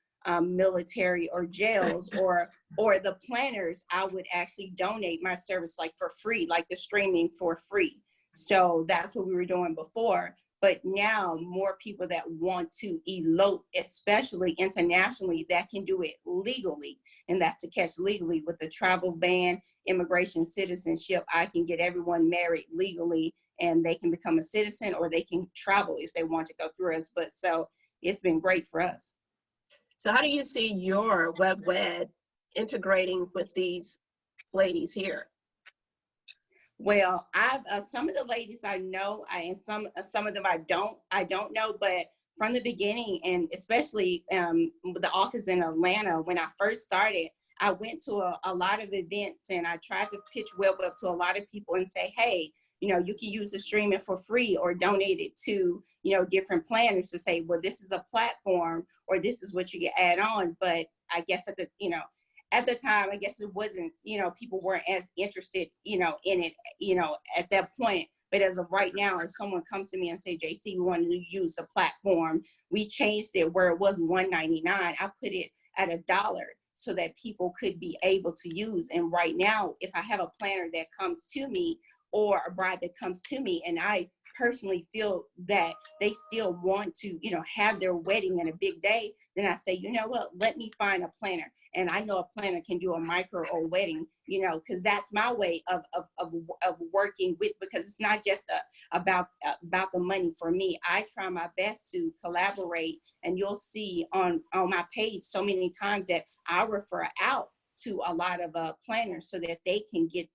military or jails, or the planners, I would actually donate my service like for free, like the streaming for free. So that's what we were doing before. But now more people that want to elope, especially internationally, that can do it legally. And that's the catch, legally. With the travel ban, immigration, citizenship, I can get everyone married legally, and they can become a citizen, or they can travel if they want to go through us. But so it's been great for us. So how do you see your WebWed integrating with these ladies here? Well, I've some of the ladies I know, and some of them I don't know, but from the beginning, and especially the office in Atlanta, when I first started, I went to a lot of events, and I tried to pitch WebWeb to a lot of people and say, hey, you know, you can use the streaming for free, or donate it to, you know, different planners to say, well, this is a platform, or this is what you get add on. But I guess at the time, I guess it wasn't, you know, people weren't as interested, you know, in it, you know, at that point. But as of right now, if someone comes to me and say, JC, we want to use a platform, we changed it where it was $1.99. I put it at $1 so that people could be able to use. And right now, if I have a planner that comes to me, or a bride that comes to me, and I personally feel that they still want to, you know, have their wedding in a big day, then I say, you know what, let me find a planner. And I know a planner can do a micro or wedding, you know, because that's my way of working with, because it's not just about the money for me. I try my best to collaborate, and you'll see on my page so many times that I refer out to a lot of planners so that they can get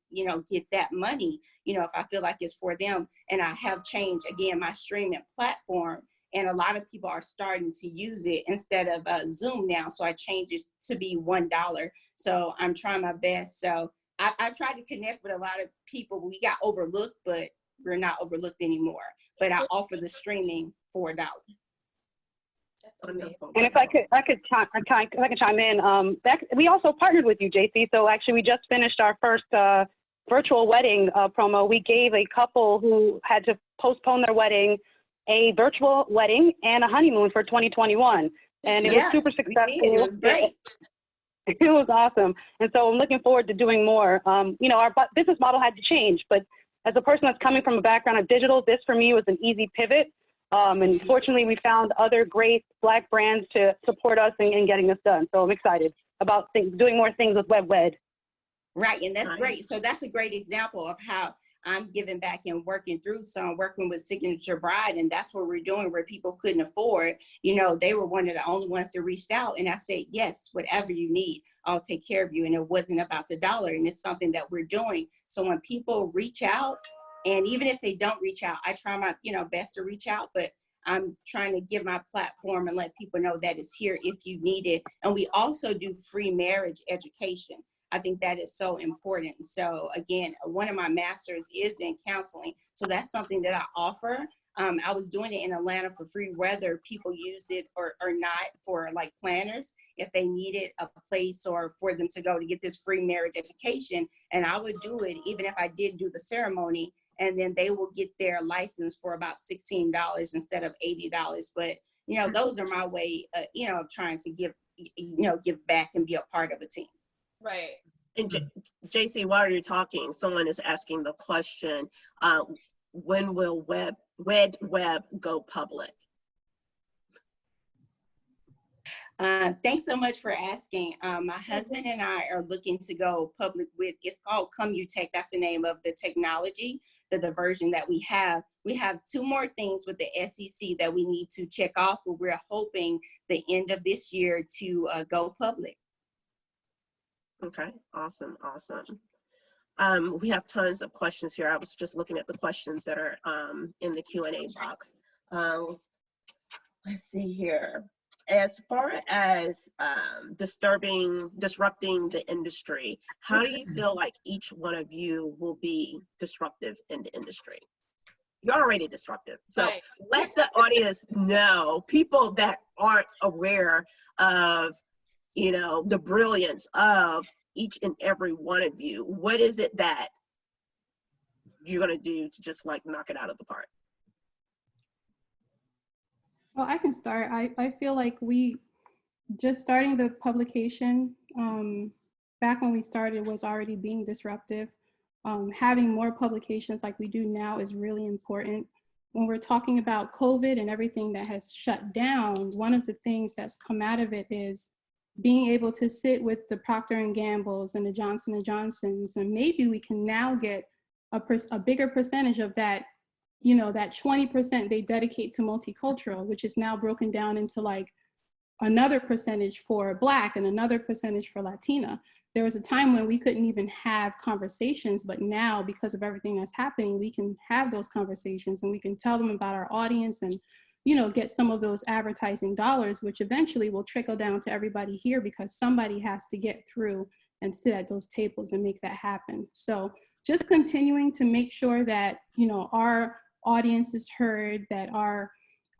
that money, you know, if I feel like it's for them. And I have changed, again, my streaming platform, and a lot of people are starting to use it instead of Zoom now. So I changed it to be $1. So I'm trying my best. So I tried to connect with a lot of people. We got overlooked, but we're not overlooked anymore. But I offer the streaming for $1. That's wonderful. And if I could chime in, we also partnered with you, JC. So actually, we just finished our first virtual wedding promo. We gave a couple who had to postpone their wedding a virtual wedding and a honeymoon for 2021, and it was super successful. It was great. It was awesome, and so I'm looking forward to doing more. You know, our business model had to change, but as a person that's coming from a background of digital, this for me was an easy pivot. And fortunately, we found other great Black brands to support us in getting this done. So I'm excited about doing more things with WebWed. Right, and that's great. So that's a great example of how I'm giving back and working through. So I'm working with Signature Bride, and that's what we're doing where people couldn't afford. You know, they were one of the only ones that reached out, and I said, yes, whatever you need, I'll take care of you. And it wasn't about the dollar, and it's something that we're doing. So when people reach out, and even if they don't reach out, I try my, you know, best to reach out, but I'm trying to give my platform and let people know that it's here if you need it. And we also do free marriage education. I think that is so important. So again, one of my masters is in counseling. So that's something that I offer. I was doing it in Atlanta for free, whether people use it or not, for like planners, if they needed a place or for them to go to get this free marriage education. And I would do it even if I didn't do the ceremony. And then they will get their license for about $16 instead of $80. But, you know, those are my way, you know, of trying to give back and be a part of a team. Right. And JC, while you're talking, someone is asking the question, when will WebWed go public? Thanks so much for asking. My husband and I are looking to go public with, it's called Comutech. That's the name of the technology, the version that we have. We have 2 more things with the SEC that we need to check off, but we're hoping the end of this year to go public. Okay, awesome. We have tons of questions here. I was just looking at the questions that are in the Q&A box. Let's see here. As far as disrupting the industry, how do you feel like each one of you will be disruptive in the industry? You're already disruptive. So let the audience know, people that aren't aware of, you know, the brilliance of each and every one of you. What is it that you're going to do to just like knock it out of the park? Well, I can start. I feel like we just starting the publication back when we started was already being disruptive. Having more publications like we do now is really important. When we're talking about COVID and everything that has shut down, one of the things that's come out of it is being able to sit with the Procter & Gamble's and the Johnson & Johnson's, and maybe we can now get a bigger percentage of that, you know, that 20% they dedicate to multicultural, which is now broken down into like another percentage for Black and another percentage for Latina. There was a time when we couldn't even have conversations, but now because of everything that's happening, we can have those conversations and we can tell them about our audience and, you know, get some of those advertising dollars, which eventually will trickle down to everybody here because somebody has to get through and sit at those tables and make that happen. So just continuing to make sure that, you know, our audience is heard, that our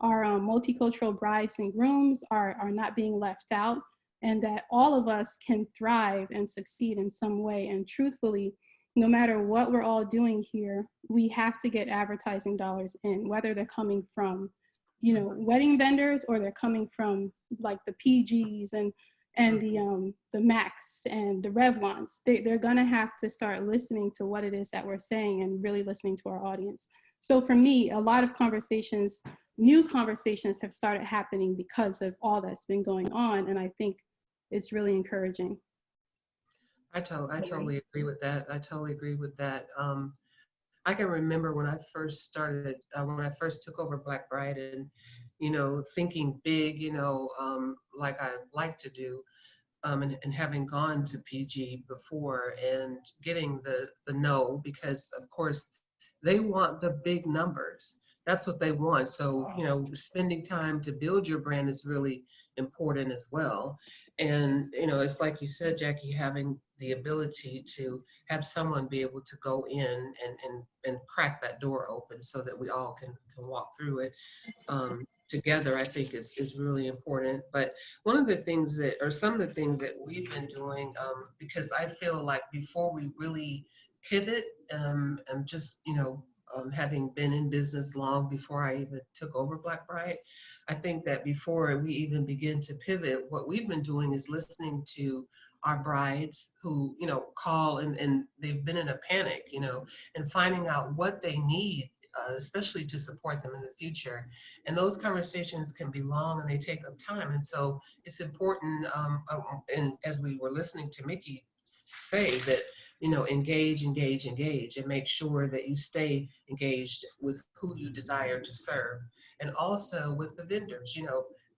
multicultural brides and grooms are not being left out, and that all of us can thrive and succeed in some way. And truthfully, no matter what we're all doing here, we have to get advertising dollars in, whether they're coming from, you know, wedding vendors or they're coming from like the PGs and the Macs and the Revlons. They're gonna have to start listening to what it is that we're saying and really listening to our audience. So for me, a lot of conversations, new conversations have started happening because of all that's been going on. And I think it's really encouraging. I totally agree with that. I totally agree with that. I can remember when I first started, when I first took over Black Bride and, thinking big, like I like to do, and having gone to PG before and getting the no, because of course they want the big numbers. That's what they want. So, spending time to build your brand is really important as well. And, it's like you said, Jackie, having the ability to have someone be able to go in and crack that door open so that we all can walk through it together, I think is really important. But one of the things that, or some of the things that we've been doing, because I feel like before we really pivot, and just, having been in business long before I even took over Black Bride, I think that before we even begin to pivot, what we've been doing is listening to our brides who, call and they've been in a panic, and finding out what they need, especially to support them in the future. And those conversations can be long and they take up time. And so it's important, and as we were listening to Mickey say that, engage, and make sure that you stay engaged with who you desire to serve. And also with the vendors,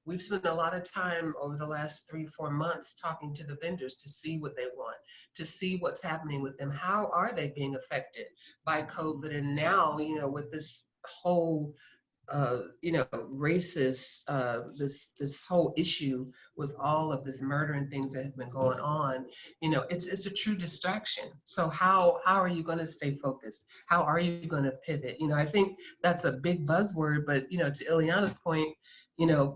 we've spent a lot of time over the last 3-4 months talking to the vendors to see what they want, to see what's happening with them. How are they being affected by COVID? And now, with this whole racist, this whole issue with all of this murder and things that have been going on, it's a true distraction. So how are you going to stay focused? How are you going to pivot? I think that's a big buzzword, but to Ileana's point,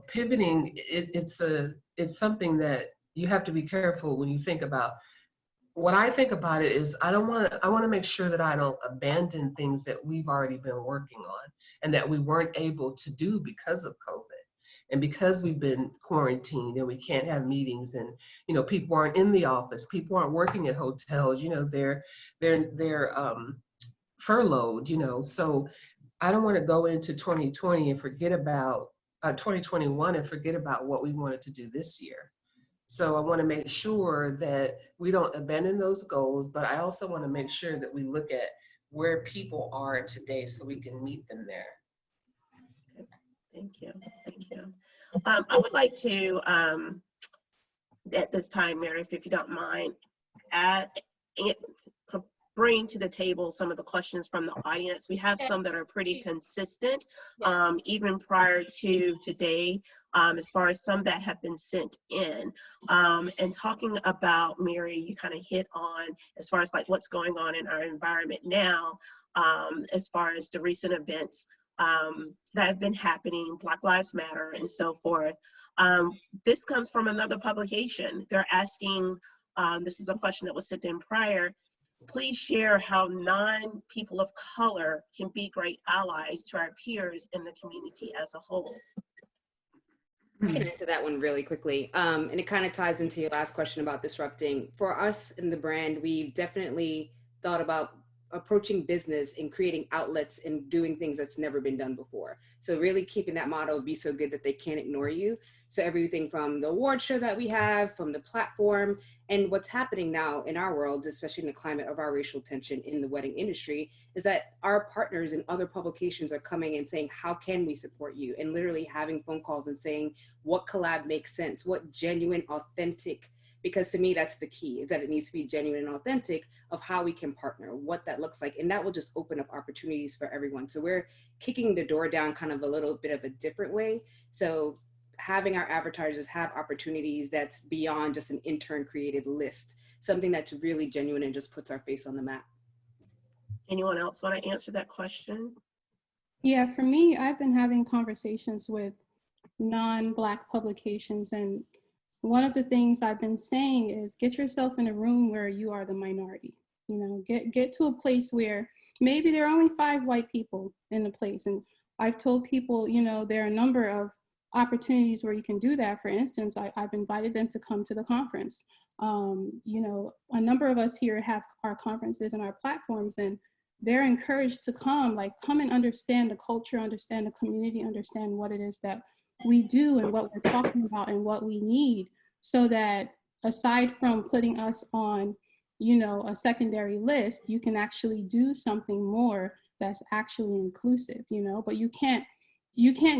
pivoting, it's something that you have to be careful when you think about. What I think about it is I want to make sure that I don't abandon things that we've already been working on and that we weren't able to do because of COVID. And because we've been quarantined and we can't have meetings and, people aren't in the office, people aren't working at hotels, they're furloughed, so I don't want to go into 2020 and forget about 2021 and forget about what we wanted to do this year. So I want to make sure that we don't abandon those goals, but I also want to make sure that we look at where people are today so we can meet them there. Okay. Thank you. I would like to, at this time, Meredith, if you don't mind, bring to the table some of the questions from the audience. We have some that are pretty consistent, even prior to today, as far as some that have been sent in. And talking about, Mary, you kind of hit on as far as like what's going on in our environment now, as far as the recent events that have been happening, Black Lives Matter and so forth. This comes from another publication. They're asking, this is a question that was sent in prior, please share how non-people of color can be great allies to our peers in the community as a whole. I can answer that one really quickly. And it kind of ties into your last question about disrupting. For us in the brand, we've definitely thought about approaching business and creating outlets and doing things that's never been done before. So really keeping that motto, be so good that they can't ignore you. So everything from the award show that we have, from the platform, and what's happening now in our world, especially in the climate of our racial tension in the wedding industry, is that our partners and other publications are coming and saying, how can we support you? And literally having phone calls and saying, what collab makes sense? What genuine, authentic, because to me, that's the key, is that it needs to be genuine and authentic of how we can partner, what that looks like. And that will just open up opportunities for everyone. So we're kicking the door down kind of a little bit of a different way. So having our advertisers have opportunities that's beyond just an intern created list, something that's really genuine and just puts our face on the map. Anyone else want to answer that question? Yeah, for me, I've been having conversations with non-Black publications, and one of the things I've been saying is get yourself in a room where you are the minority. Get to a place where maybe there are only 5 white people in the place. And I've told people, there are a number of opportunities where you can do that. For instance, I've invited them to come to the conference. A number of us here have our conferences and our platforms, and they're encouraged to come and understand the culture, understand the community, understand what it is that we do and what we're talking about and what we need, so that aside from putting us on, you know, a secondary list, you can actually do something more that's actually inclusive, you know. But you can't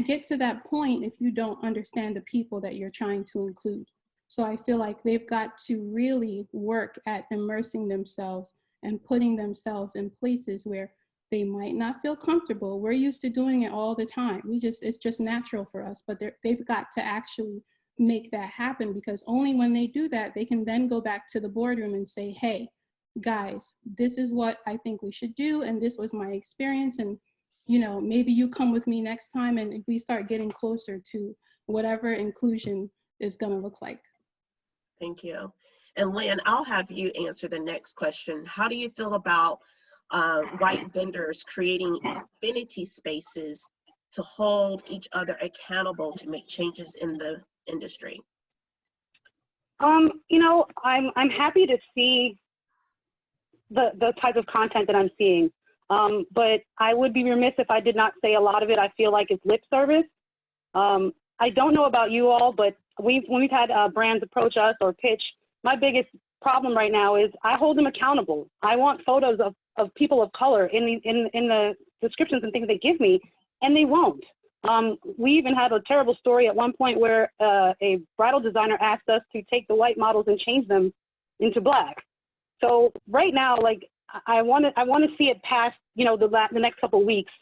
get to that point if you don't understand the people that you're trying to include. So I feel like they've got to really work at immersing themselves and putting themselves in places where they might not feel comfortable. We're used to doing it all the time. It's just natural for us, but they've got to actually make that happen, because only when they do that, they can then go back to the boardroom and say, hey, guys, this is what I think we should do. And this was my experience. And, you know, maybe you come with me next time and we start getting closer to whatever inclusion is going to look like. Thank you. And Lynn, I'll have you answer the next question. How do you feel about white vendors creating affinity spaces to hold each other accountable to make changes in the industry? You know, I'm happy to see the type of content that I'm seeing. But I would be remiss if I did not say a lot of it. I feel like it's lip service. I don't know about you all, but when we've had brands approach us or pitch, my biggest problem right now is I hold them accountable. I want photos of people of color in the descriptions and things they give me, and they won't. We even had a terrible story at one point where a bridal designer asked us to take the white models and change them into black. So right now, like, I want to see it past, you know, the next couple of weeks.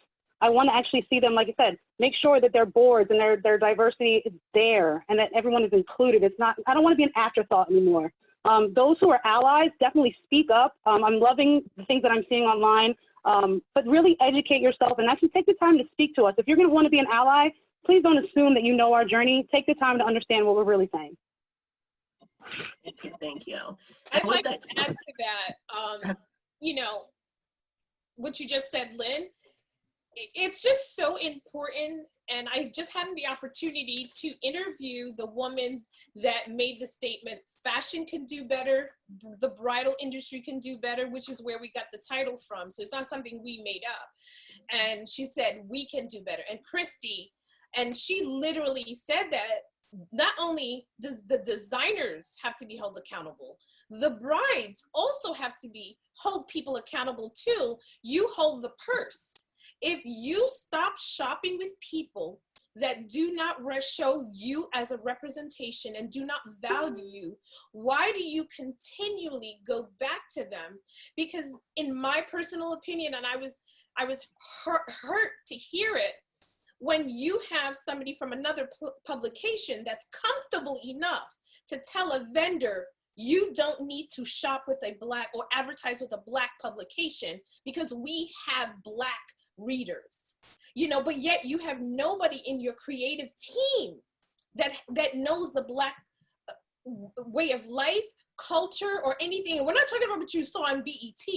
I want to actually see them, like I said, make sure that their boards and their diversity is there and that everyone is included. It's not, I don't want to be an afterthought anymore. Those who are allies, definitely speak up. I'm loving the things that I'm seeing online, but really educate yourself and actually take the time to speak to us. If you're going to want to be an ally, please don't assume that you know our journey. Take the time to understand what we're really saying. Thank you. Thank you. I'd like to add to that, you know, what you just said, Lynn. It's just so important. And I just had the opportunity to interview the woman that made the statement, fashion can do better, the bridal industry can do better, which is where we got the title from. So it's not something we made up. And she said, we can do better. And Christy, and she literally said that not only does the designers have to be held accountable, the brides also have to hold people accountable too. You hold the purse. If you stop shopping with people that do not show you as a representation and do not value you, why do you continually go back to them? Because in my personal opinion, and I was hurt to hear it, when you have somebody from another publication that's comfortable enough to tell a vendor, you don't need to shop with a black or advertise with a black publication because we have black readers, you know, but yet you have nobody in your creative team that knows the black way of life, culture, or anything. And we're not talking about what you saw on BET.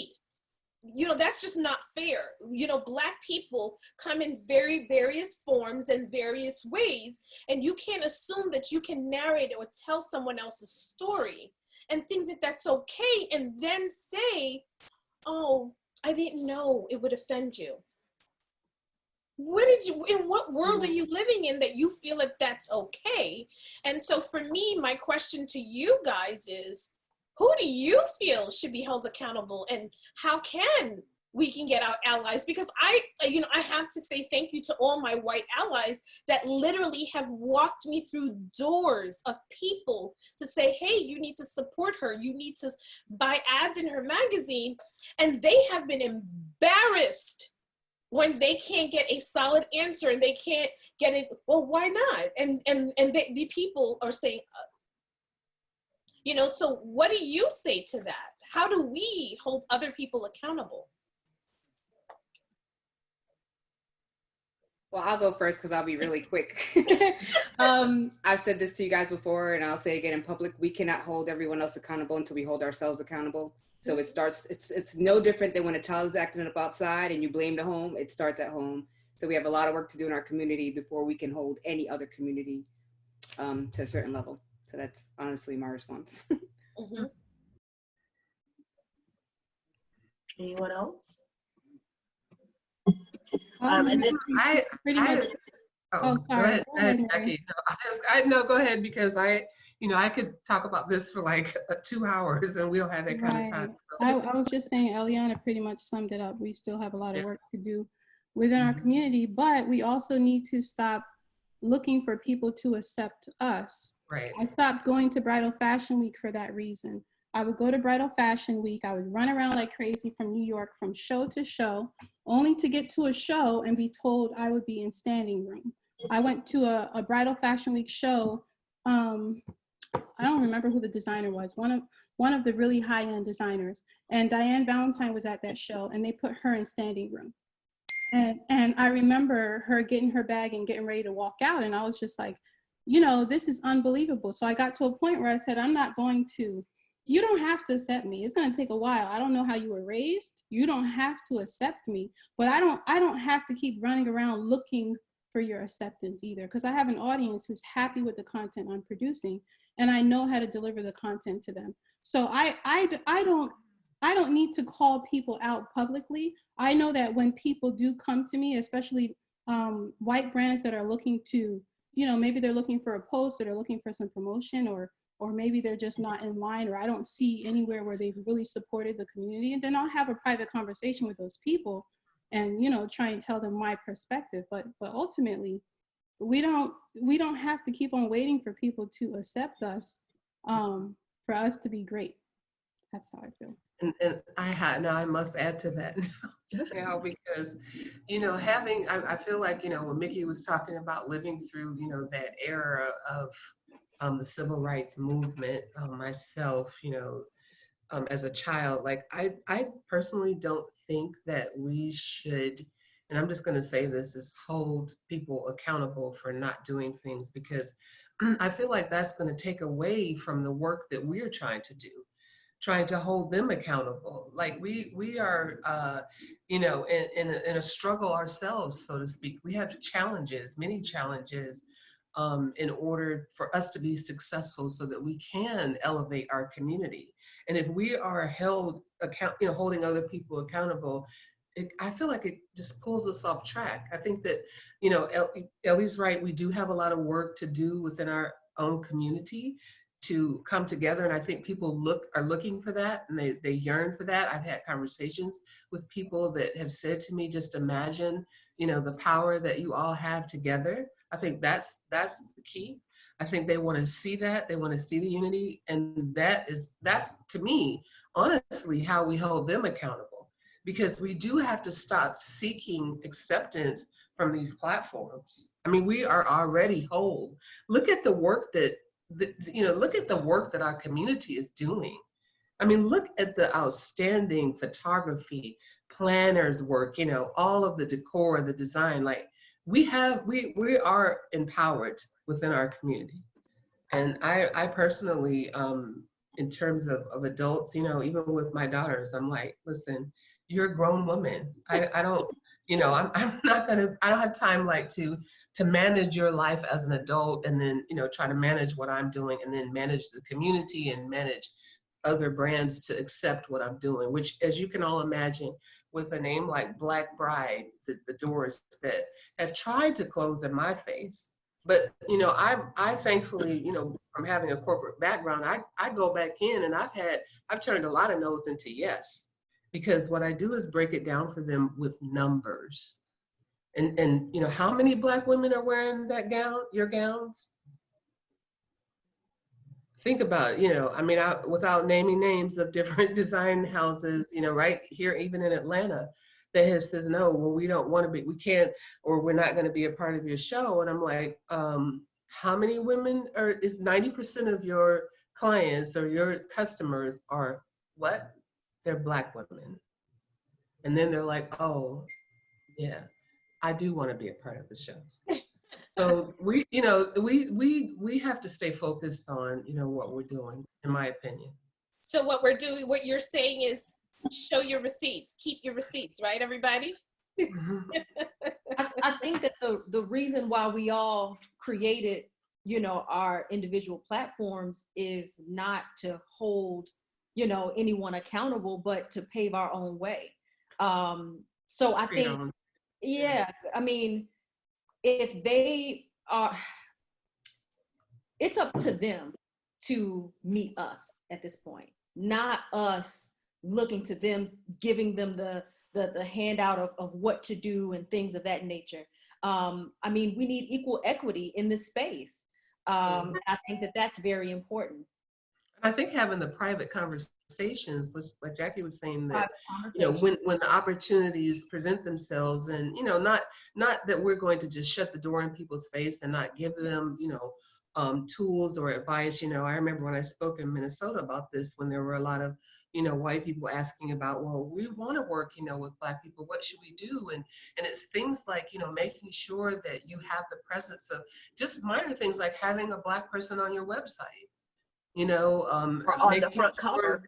You know, that's just not fair. You know, black people come in various forms and various ways, and you can't assume that you can narrate or tell someone else's story and think that that's okay, and then say, oh, I didn't know it would offend you. In what world are you living in that you feel that that's okay? And so for me, my question to you guys is, who do you feel should be held accountable, and how can we can get our allies? Because I have to say thank you to all my white allies that literally have walked me through doors of people to say, hey, you need to support her. You need to buy ads in her magazine. And they have been embarrassed when they can't get a solid answer and they can't get it. Well, why not? And the people are saying, you know, so what do you say to that? How do we hold other people accountable? Well, I'll go first because I'll be really quick. I've said this to you guys before, and I'll say it again in public. We cannot hold everyone else accountable until we hold ourselves accountable. So it's no different than when a child is acting up outside and you blame the home. It starts at home. So we have a lot of work to do in our community before we can hold any other community to a certain level. So that's honestly my response. Mm-hmm. Anyone else? And then Pretty much. Oh, sorry. Go ahead, Jackie. No, go ahead, because I could talk about this for like 2 hours and we don't have that kind of time. I was just saying, Eliana pretty much summed it up. We still have a lot of work to do within our community, but we also need to stop looking for people to accept us. Right. I stopped going to Bridal Fashion Week for that reason. I would go to Bridal Fashion Week. I would run around like crazy from New York, from show to show, only to get to a show and be told I would be in standing room. I went to a Bridal Fashion Week show. I don't remember who the designer was, one of the really high-end designers. And Diane Valentine was at that show, and they put her in standing room. And I remember her getting her bag and getting ready to walk out, and I was just like, you know, this is unbelievable. So I got to a point where I said, you don't have to accept me. It's going to take a while. I don't know how you were raised. You don't have to accept me, but I don't have to keep running around looking for your acceptance either, because I have an audience who's happy with the content I'm producing, and I know how to deliver the content to them. So I don't need to call people out publicly. I know that when people do come to me, especially white brands that are looking to, you know, maybe they're looking for a post, or they're looking for some promotion, or maybe they're just not in line, or I don't see anywhere where they've really supported the community, and then I'll have a private conversation with those people and, you know, try and tell them my perspective. But ultimately, we don't have to keep on waiting for people to accept us for us to be great. That's how I feel. And I must add to that now, because, you know, I feel like, you know, when Mickey was talking about living through, you know, that era of the civil rights movement, myself, you know, as a child, like I personally don't think that we should, and I'm just going to say this, is hold people accountable for not doing things, because I feel like that's going to take away from the work that we're trying to do, trying to hold them accountable. Like we are, you know, in a struggle ourselves, so to speak. We have challenges, many challenges, in order for us to be successful, so that we can elevate our community. And if we are held you know, holding other people accountable, I feel like it just pulls us off track. I think that, you know, Ellie's right. We do have a lot of work to do within our own community to come together. And I think people are looking for that, and they yearn for that. I've had conversations with people that have said to me, just imagine, you know, the power that you all have together. I think that's the key. I think they want to see that. They want to see the unity. And that's to me, honestly, how we hold them accountable, because we do have to stop seeking acceptance from these platforms. I mean, we are already whole. Look at the work look at the work that our community is doing. I mean, look at the outstanding photography, planners work, you know, all of the decor, the design. Like we are empowered within our community. And I personally, in terms of adults, you know, even with my daughters, I'm like, listen, you're a grown woman. I don't, you know, I'm not gonna, I don't have time like to manage your life as an adult, and then, you know, try to manage what I'm doing, and then manage the community and manage other brands to accept what I'm doing, which, as you can all imagine, with a name like Black Bride, the doors that have tried to close in my face. But, you know, I thankfully, you know, from having a corporate background, I go back in, and I've turned a lot of no's into yes, because what I do is break it down for them with numbers. And you know, how many Black women are wearing that gown, your gowns? Think about it, you know, I mean, without naming names of different design houses, you know, right here, even in Atlanta, that have says, no, well, we don't want to be, we can't, or we're not going to be a part of your show. And I'm like, how many women is 90% of your clients or your customers are what? They're Black women. And then they're like, oh, yeah, I do want to be a part of the show. So we have to stay focused on, you know, what we're doing, in my opinion. So what you're saying is show your receipts, keep your receipts, right, everybody? I think that the reason why we all created, you know, our individual platforms is not to hold, you know, anyone accountable, but to pave our own way. So I think Yeah, I mean, if they are, it's up to them to meet us at this point, not us looking to them, giving them the handout of what to do and things of that nature. I mean, we need equal equity in this space. I think that that's very important. I think having the private conversations, like Jackie was saying, that Private you know, conversation. when the opportunities present themselves, and you know, not that we're going to just shut the door in people's face and not give them, you know, tools or advice. You know, I remember when I spoke in Minnesota about this, when there were a lot of, you know, white people asking about, well, we want to work, you know, with Black people, what should we do? And it's things like, you know, making sure that you have the presence of just minor things like having a Black person on your website, you know, Or on the making front sure cover,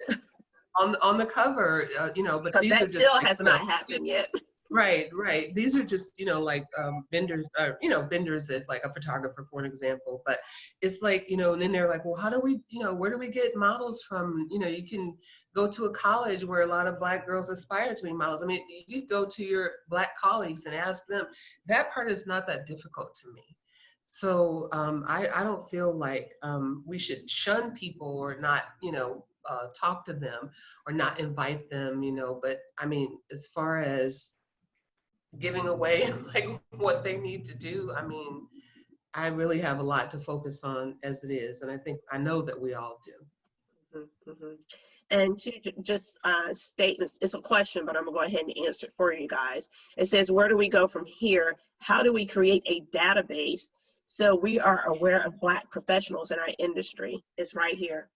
on the cover, you know, but because these are that just still like, has you know, not happened yet. right. These are just, you know, like vendors, you know, vendors that, like a photographer, for an example. But it's like, you know, and then they're like, well, how do we, you know, where do we get models from? You know, you can go to a college where a lot of Black girls aspire to be models. I mean, you go to your Black colleagues and ask them. That part is not that difficult to me. So I don't feel like we should shun people or not, you know, talk to them or not invite them, you know. But I mean, as far as giving away like what they need to do, I mean, I really have a lot to focus on as it is, and I know that we all do. Mhm. And to just state this, it's a question, but I'm gonna go ahead and answer it for you guys. It says, where do we go from here? How do we create a database so we are aware of Black professionals in our industry? It's right here,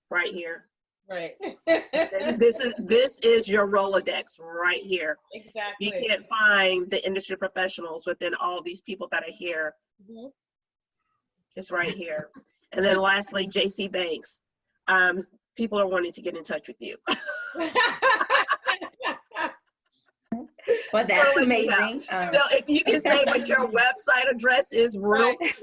right here. Right. This is your Rolodex right here. Exactly. You can't find the industry professionals within all these people that are here. Mm-hmm. It's right here. And then lastly, JC Banks. People are wanting to get in touch with you. Well, that's So, amazing. so if you can say what your website address is real quick.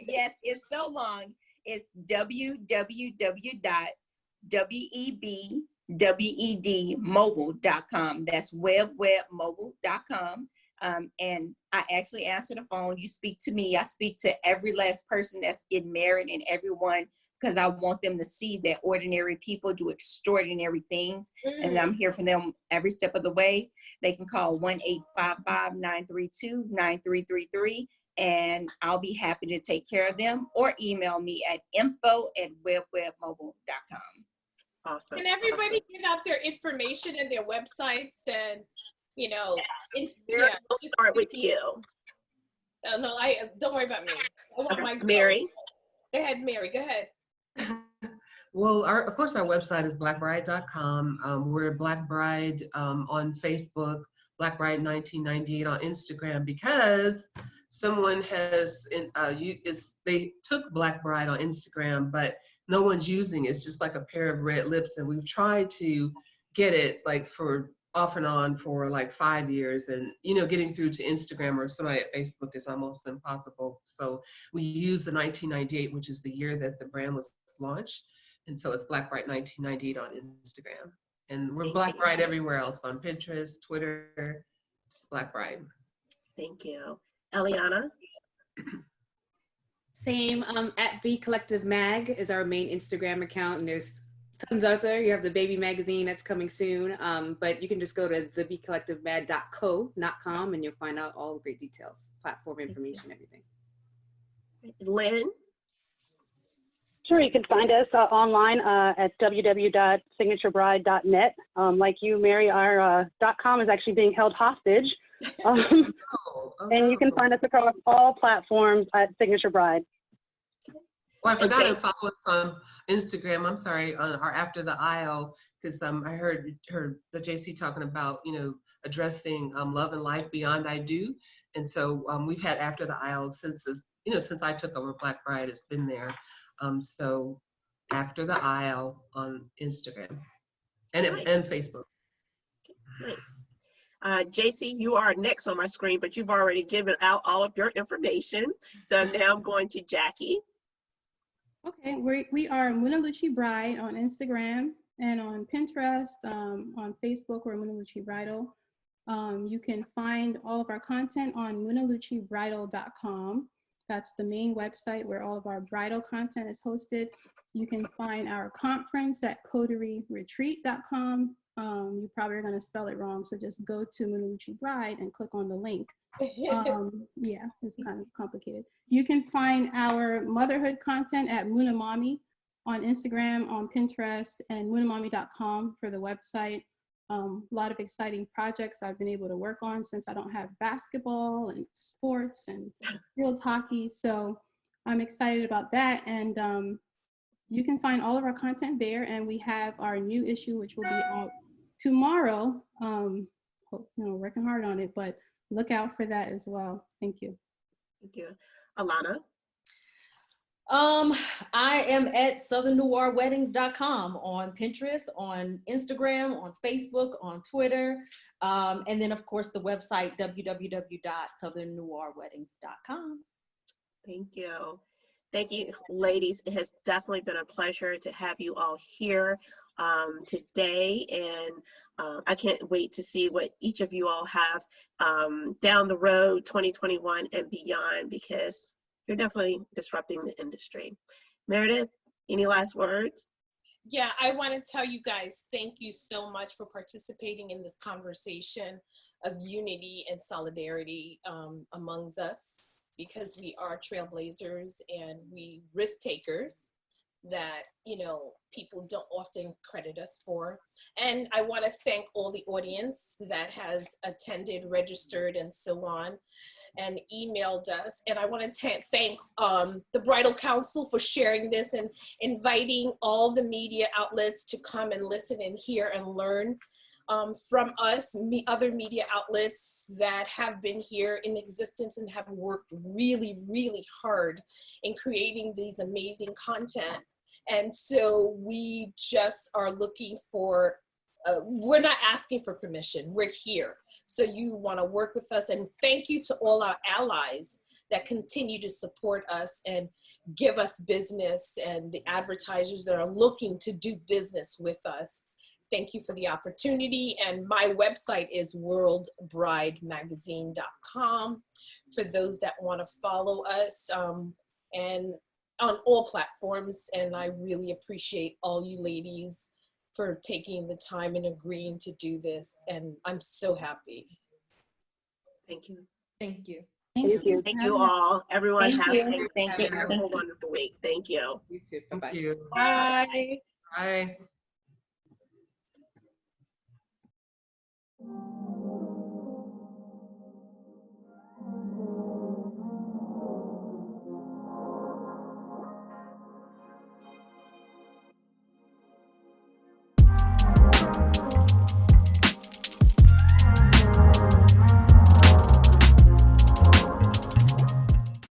Yes, it's so long. It's www.webwedmobile.com. That's webmobile.com. And I actually answer the phone. You speak to me. I speak to every last person that's getting married and everyone, because I want them to see that ordinary people do extraordinary things. And I'm here for them every step of the way. They can call 1-855-932-9333. And I'll be happy to take care of them, or email me at info@webmobile.com. Awesome. Can everybody give out their information and their websites and, you know, Mary, we'll start with you. Oh, no, don't worry about me. I want my girl. Mary. Go ahead, Mary. Go ahead. Well, of course, our website is blackbride.com. We're Black Bride on Facebook, Black Bride 1998 on Instagram, because someone has, they took Black Bride on Instagram, but no one's using it. It's just like a pair of red lips. And we've tried to get it like for off and on for like 5 years, and you know, getting through to Instagram or somebody at Facebook is almost impossible. So we use the 1998, which is the year that the brand was launched, and so it's Black Bride 1998 on Instagram, and we're Black Bride everywhere else, on Pinterest, Twitter, just Black Bride. Thank you. Eliana. Same, at Be Collective Mag is our main Instagram account, and there's tons out there. You have the baby magazine that's coming soon, but you can just go to thebecollectivemag.com and you'll find out all the great details, platform information, everything. Lynn? Sure, you can find us online at www.signaturebride.net. Like you, Mary, our .com is actually being held hostage. And you can find us across all platforms at Signature Bride. Well, I forgot to follow us on Instagram. I'm sorry, on our After the Aisle, because I heard the JC talking about, you know, addressing love and life beyond I do, and so we've had After the Aisle since I took over Black Bride. It's been there. So After the Aisle on Instagram and Facebook. Nice. JC, you are next on my screen, but you've already given out all of your information. So now I'm going to Jackie. Okay, we are Munaluchi Bride on Instagram and on Pinterest. On Facebook, we're Munaluchi Bridal. You can find all of our content on munaluchibridal.com. That's the main website where all of our bridal content is hosted. You can find our conference at coteryretreat.com. You probably are going to spell it wrong, so just go to Muna Luchi Bride and click on the link. Yeah, it's kind of complicated. You can find our motherhood content at Muna Mommy on Instagram, on Pinterest, and munamommy.com for the website. A lot of exciting projects I've been able to work on since I don't have basketball and sports and field hockey. So I'm excited about that. And you can find all of our content there. And we have our new issue, which will be out tomorrow. Working hard on it, but look out for that as well. Thank you. Thank you. Alana? I am at southernnoirweddings.com on Pinterest, on Instagram, on Facebook, on Twitter, and then of course the website www.southernnoirweddings.com. Thank you. Thank you, ladies. It has definitely been a pleasure to have you all here today, and I can't wait to see what each of you all have down the road, 2021 and beyond, because you're definitely disrupting the industry. Meredith, any last words? Yeah, I want to tell you guys, thank you so much for participating in this conversation of unity and solidarity amongst us, because we are trailblazers and we risk takers that, people don't often credit us for. And I want to thank all the audience that has attended, registered, and so on, and emailed us. And I want to thank the Bridal Council for sharing this and inviting all the media outlets to come and listen and hear and learn from us, other media outlets that have been here in existence and have worked really, really hard in creating these amazing content. And so we just are looking for, we're not asking for permission, we're here. So you want to work with us, and thank you to all our allies that continue to support us and give us business, and the advertisers that are looking to do business with us. Thank you for the opportunity. And my website is worldbridemagazine.com for those that want to follow us, and on all platforms. And I really appreciate all you ladies for taking the time and agreeing to do this. And I'm so happy. Thank you. Thank you. Thank you. Thank you all. Everyone Thank have you. Thank you. a wonderful, wonderful week. Thank you. You too. Thank Bye-bye. you. Bye. Bye.